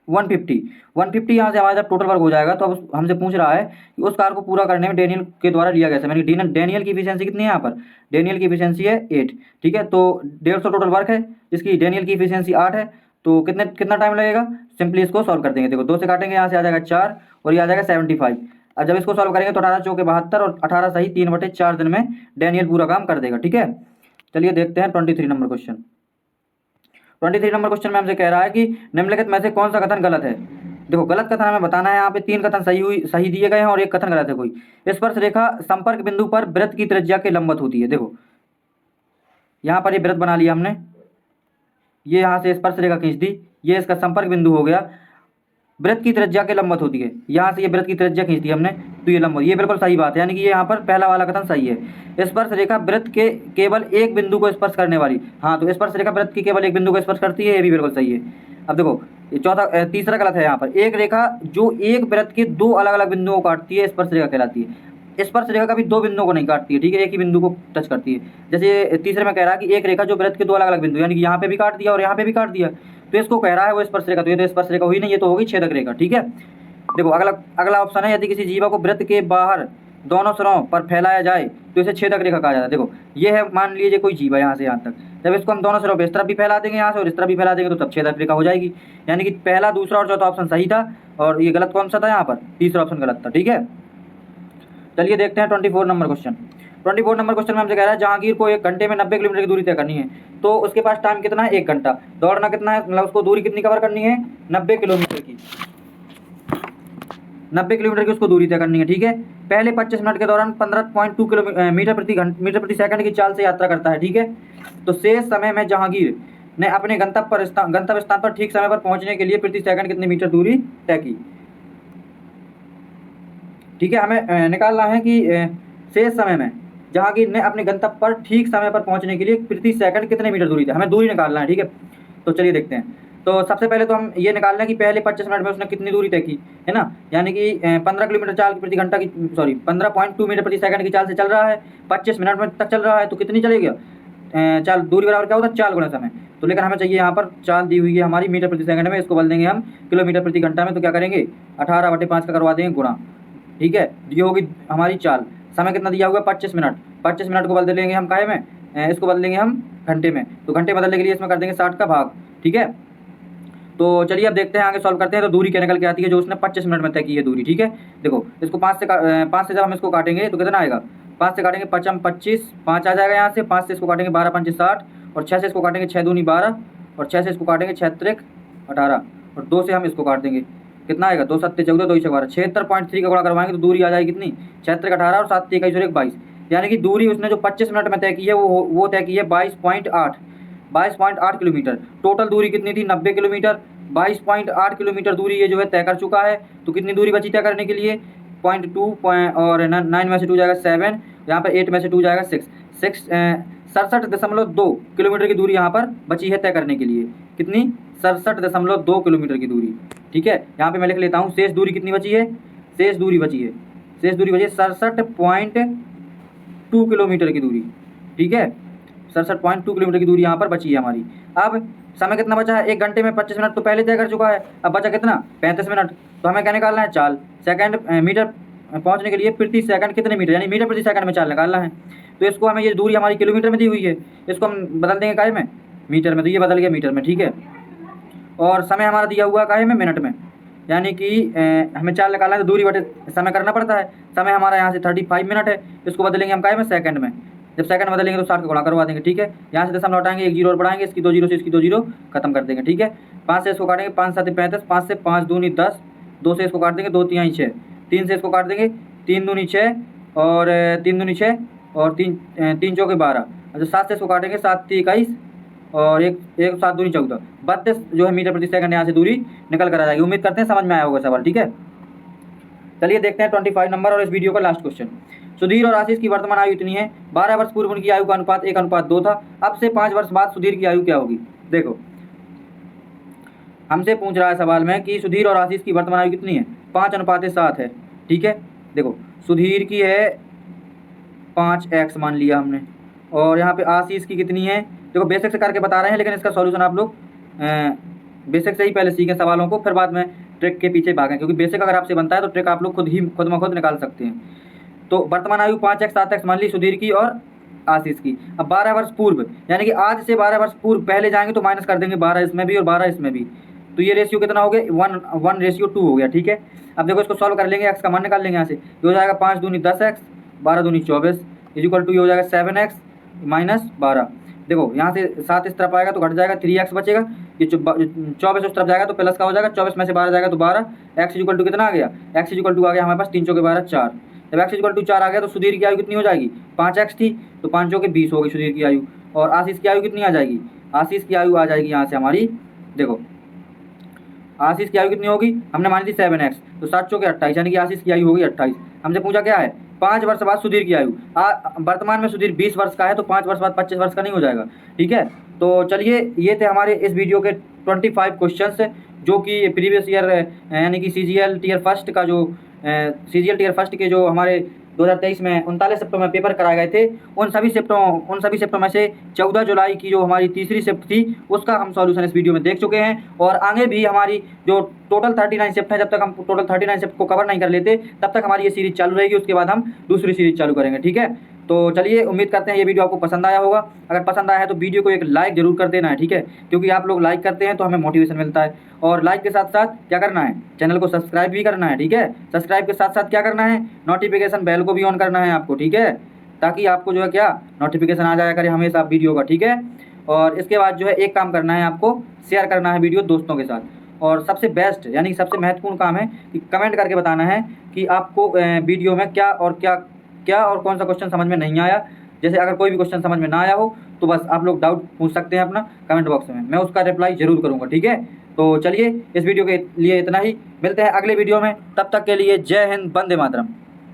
150 यहाँ से हमारा जब टोटल वर्क हो जाएगा, तो अब हमसे पूछ रहा है कि उस कार्य को पूरा करने में डेनियल के द्वारा लिया गया समय, यानी डेनियल की इफिशियंसी कितनी है, यहाँ पर डेनियल की इफिशियंसी है 8। ठीक है, तो 150 टोटल वर्क है, इसकी डेनियल की इफिशियंसी 8 है, तो कितना टाइम लगेगा, सिंपली इसको सॉल्व कर देंगे। देखो 2 से काटेंगे, यहाँ से आ जाएगा 4 और ये आ जाएगा 75। अब जब इसको सॉल्व करेंगे तो 18 चौके 72 और 18 सही 3/4 दिन में डेनियल पूरा काम कर देगा। ठीक है, चलिए देखते हैं 23 नंबर क्वेश्चन। 23 नंबर क्वेश्चन में हमसे कह रहा है कि निम्नलिखित में से कौन सा कथन गलत है। देखो गलत कथन हमें बताना है, यहाँ पे 3 कथन सही दिए गए हैं और एक कथन गलत है कोई। स्पर्श रेखा संपर्क बिंदु पर वृत्त की त्रिज्या के लंबवत होती है। देखो यहाँ पर ये वृत्त बना लिया हमने, ये यहाँ से स्पर्श रेखा खींच दी, ये इसका संपर्क बिंदु हो गया, वृत्त की त्रिज्या के लंबवत होती है, यहाँ से ये वृत्त की त्रिज्या खींच दी हमने, तो ये लंबवत, ये बिल्कुल सही बात है, यानी कि ये यहाँ पर पहला वाला कथन सही है। स्पर्श रेखा वृत्त के केवल एक बिंदु को स्पर्श करने वाली, हाँ तो स्पर्श रेखा वृत्त की केवल एक बिंदु को स्पर्श करती है, ये भी बिल्कुल सही है। अब देखो ये तीसरा गलत है, यहाँ पर एक रेखा जो एक वृत्त के 2 अलग अलग बिंदुओं को काटती है स्पर्श रेखा कहलाती है। स्पर्श रेखा कभी 2 बिंदुओं को नहीं काटती है, ठीक है, एक ही बिंदु को टच करती है। जैसे तीसरे में कह रहा है कि एक रेखा जो वृत्त के 2 अलग अलग बिंदु, यानी कि यहाँ पे भी काट दिया और यहाँ पे भी काट दिया, तो इसको कह रहा है वो स्पर्श रेखा, तो ये तो स्पर्श रेखा हुई नहीं, ये तो होगी छेदक रेखा। ठीक है, देखो अगला ऑप्शन है, यदि किसी जीवा को वृत्त के बाहर दोनों सिरों पर फैलाया जाए तो इसे छेदक रेखा कहा जाता है। देखो ये है, मान लीजिए कोई जीवा यहाँ से यहाँ तक, जब इसको हम दोनों सिरों पर इस तरफ भी फैला देंगे यहाँ से और इस तरफ भी फैला देंगे, तो तब छेदक रेखा हो जाएगी। यानी कि पहला, दूसरा और चौथा ऑप्शन सही था, और ये गलत कौन सा था, यहाँ पर तीसरा ऑप्शन गलत था। ठीक है, चलिए देखते हैं 24 नंबर क्वेश्चन। 24 नंबर क्वेश्चन में हमसे कह रहा है जहांगीर को 1 घंटे में 90 किलोमीटर की दूरी तय करनी है, तो उसके पास टाइम कितना है, 1 घंटा। दौड़ना कितना है, मतलब उसको दूरी कितनी कवर करनी है, 90 किलोमीटर की, 90 किलोमीटर की उसको दूरी तय करनी है। ठीक है, पहले 25 मिनट के दौरान 15.2 मीटर प्रति सेकंड की चाल से यात्रा करता है। ठीक है, तो शेष समय में जहांगीर ने अपने गंतव्य स्थान पर ठीक समय पर पहुंचने के लिए प्रति सेकंड कितने मीटर दूरी तय की। ठीक है, हमें निकालना है कि शेष समय में जहांगीर ने अपने गंतव्य पर ठीक समय पर पहुंचने के लिए प्रति सेकंड कितने मीटर दूरी थी, हमें दूरी निकालना है। ठीक है, तो चलिए देखते हैं। तो सबसे पहले तो हम ये निकालना है कि पहले 25 मिनट में उसने कितनी दूरी तय की, है ना, यानी कि 15 किलोमीटर चाल प्रति घंटा की, सॉरी 15.2 मीटर प्रति सेकंड की चाल से चल रहा है, 25 मिनट में तक चल रहा है, तो कितनी चलेगी चाल, दूरी बराबर क्या होता है, चाल गुणा समय। तो लेकिन हमें चाहिए यहाँ पर चाल दी हुई है हमारी मीटर प्रति सेकंड में, इसको बदल देंगे हम किलोमीटर प्रति घंटा में, तो क्या करेंगे 18/5 का करवा देंगे गुणा। ठीक है, ये होगी हमारी चाल। समय कितना दिया हुआ है 25 मिनट, 25 मिनट को बदल लेंगे हम काहे में इसको बदलेंगे हम घंटे में, तो घंटे बदलने के लिए इसमें कर देंगे 60 का भाग। ठीक है, तो चलिए अब देखते हैं, आगे सॉल्व करते हैं। तो दूरी क्या निकल के आती है जो उसने 25 मिनट में तय की है दूरी। ठीक है, देखो इसको 5 से जब हम इसको काटेंगे तो कितना आएगा, 5 से काटेंगे 5 25, 5 आ जाएगा यहाँ से, 5 से इसको काटेंगे 12 5 60, और 6 से इसको काटेंगे 6 दूनी 12, और 6 से इसको काटेंगे 6 त्रिक 18, और 2 से हम इसको काट देंगे, कितना आएगा 2 7 14, 2 6 12, 76.3 का गुणा करवाएंगे तो दूरी आ जाएगी कितनी, 6 त्रिक 18 और 7 21 और 1 22, यानी कि दूरी उसने जो 25 मिनट में तय की है वो तय की है 22.8 किलोमीटर। टोटल दूरी कितनी थी 90 किलोमीटर, 22.8 किलोमीटर दूरी ये जो है तय कर चुका है। तो कितनी दूरी बची तय करने के लिए, 0.2 और 9 में से 2 जाएगा 7, यहाँ पर 8 में से 2 जाएगा 6, 67.2 किलोमीटर की दूरी यहाँ पर बची है तय करने के लिए। कितनी, 67.2 किलोमीटर की दूरी। ठीक है, यहाँ पे मैं लिख लेता हूँ शेष दूरी कितनी बची है, शेष दूरी बची है 67.2 किलोमीटर की दूरी। ठीक है, 67.2 किलोमीटर की दूरी यहाँ पर बची है हमारी। अब समय कितना बचा है, 1 घंटे में 25 मिनट तो पहले तय कर चुका है, अब बचा कितना 35 मिनट। तो हमें क्या निकालना है, चाल। सेकंड मीटर पहुंचने के लिए प्रति सेकंड कितने मीटर, यानी मीटर प्रति सेकंड में चाल निकालना है। तो इसको हमें, ये दूरी हमारी किलोमीटर में दी हुई है, इसको हम बदल देंगे काहे में, मीटर में, तो ये बदल गया मीटर में। ठीक है, और समय हमारा दिया हुआ काहे में, मिनट में, यानी कि हमें चाल निकालना है तो दूरी बटे समय करना पड़ता है। समय हमारा यहाँ से 35 मिनट है, इसको बदलेंगे हम काहे में, सेकंड में। जब सेकंड बदलेंगे तो 60 का गुणा करवा देंगे। ठीक है, यहाँ से दशमलव हटाएंगे, 1 जीरो और बढ़ाएंगे, इसकी 2 जीरो से इसकी 2 जीरो खत्म कर देंगे। ठीक है, 5 से इसको काटेंगे, 5 7 35, 5 से 5 दूनी 10, 2 से इसको काट देंगे, 2 3 6, 3 से इसको काट देंगे, 3 दूनी 6 और 3 दूनी 6 और 3 चौके 12, अच्छा 7 से इसको काटेंगे, 7 3 21 और 1 7 दूनी 14, 32 जो है मीटर प्रति सेकंड यहाँ से दूरी निकल कर आ जाएगी। उम्मीद करते हैं समझ में आया होगा सवाल। ठीक है, चलिए देखते हैं 25 नंबर और इस वीडियो का लास्ट क्वेश्चन। सुधीर और आशीष की वर्तमान आयु इतनी है, 12 वर्ष पूर्व उनकी आयु का अनुपात 1:2 था, अब से 5 वर्ष बाद सुधीर की आयु क्या होगी। देखो हमसे पूछ रहा है सवाल में कि सुधीर और आशीष की वर्तमान आयु कितनी है, 5:7 है। ठीक है, देखो सुधीर की है 5x मान लिया हमने, और यहाँ पे आशीष की कितनी है, देखो बेसिक से करके बता रहे हैं, लेकिन इसका सॉल्यूशन आप लोग बेसिक से ही पहले सीखें सवालों को, फिर बाद में ट्रिक के पीछे भागें, क्योंकि बेसिक अगर आपसे बनता है तो ट्रिक आप लोग खुद में खुद निकाल सकते हैं। तो वर्तमान आयु 5x 7x मान ली सुधीर की और आशीष की। अब 12 वर्ष पूर्व, यानी कि आज से 12 वर्ष पूर्व पहले जाएंगे तो माइनस कर देंगे 12 इसमें भी और 12 इसमें भी, तो ये रेशियो कितना हो गया, 1:2 हो गया। ठीक है, अब देखो इसको सॉल्व कर लेंगे, एक्स का मान निकाल लेंगे यहाँ से, ये हो जाएगा 5 दूनी 10x, 12 दूनी 24 इक्वल टू ये हो जाएगा 7x माइनस 12। देखो यहाँ से 7 इस तरफ आएगा तो घट जाएगा, 3x बचेगा, ये 24 उस तरफ जाएगा तो प्लस का हो जाएगा, 24 में से 12 जाएगा तो 12, x इक्वल टू कितना आ गया, x इक्वल टू आ गया हमारे पास 3 चौके 12 4। जब x इक्वल टू 4 आ गया तो सुधीर की आयु कितनी हो जाएगी, 5x थी तो 5 चौके 20 हो गई सुधीर की आयु, और आशीष की आयु कितनी आ जाएगी, आशीष की आयु आ जाएगी यहाँ से हमारी, देखो आशीष की आयु कितनी होगी, हमने मानी थी 7x, तो 7 चौके 28, यानी कि आशीष की आयु होगी 28। हमसे पूछा क्या है, 5 वर्ष बाद सुधीर की आयु, वर्तमान में सुधीर 20 वर्ष का है तो 5 वर्ष बाद 25 वर्ष का नहीं हो जाएगा। ठीक है, तो चलिए ये थे हमारे इस वीडियो के 25 क्वेश्चंस, जो कि प्रीवियस ईयर यानी कि CGL टीयर फर्स्ट का जो CGL टीयर फर्स्ट के जो हमारे 2023 में 39 शिफ्टों में पेपर कराए गए थे, उन सभी शिफ्टों में से 14 जुलाई की जो हमारी तीसरी शिफ्ट थी उसका हम सॉल्यूशन इस वीडियो में देख चुके हैं। और आगे भी हमारी जो टोटल 39 शिफ्ट है, जब तक हम टोटल 39 शिफ्ट को कवर नहीं कर लेते तब तक हमारी ये सीरीज चालू रहेगी, उसके बाद हम दूसरी सीरीज चालू करेंगे। ठीक है, तो चलिए उम्मीद करते हैं ये वीडियो आपको पसंद आया होगा। अगर पसंद आया है तो वीडियो को एक लाइक जरूर कर देना है। ठीक है, क्योंकि आप लोग लाइक करते हैं तो हमें मोटिवेशन मिलता है, और लाइक के साथ साथ क्या करना है, चैनल को सब्सक्राइब भी करना है। ठीक है, सब्सक्राइब के साथ साथ क्या करना है, नोटिफिकेशन बेल को भी ऑन करना है आपको। ठीक है, ताकि आपको जो है क्या नोटिफिकेशन आ जाया करे हमेशा वीडियो का। ठीक है, और इसके बाद जो है एक काम करना है, आपको शेयर करना है वीडियो दोस्तों के साथ, और सबसे बेस्ट यानी सबसे महत्वपूर्ण काम है कि कमेंट करके बताना है कि आपको वीडियो में क्या और कौन सा क्वेश्चन समझ में नहीं आया। जैसे अगर कोई भी क्वेश्चन समझ में ना आया हो तो बस आप लोग डाउट पूछ सकते हैं अपना कमेंट बॉक्स में, मैं उसका रिप्लाई जरूर करूँगा। ठीक है, तो चलिए इस वीडियो के लिए इतना ही, मिलते हैं अगले वीडियो में, तब तक के लिए जय हिंद, वंदे मातरम।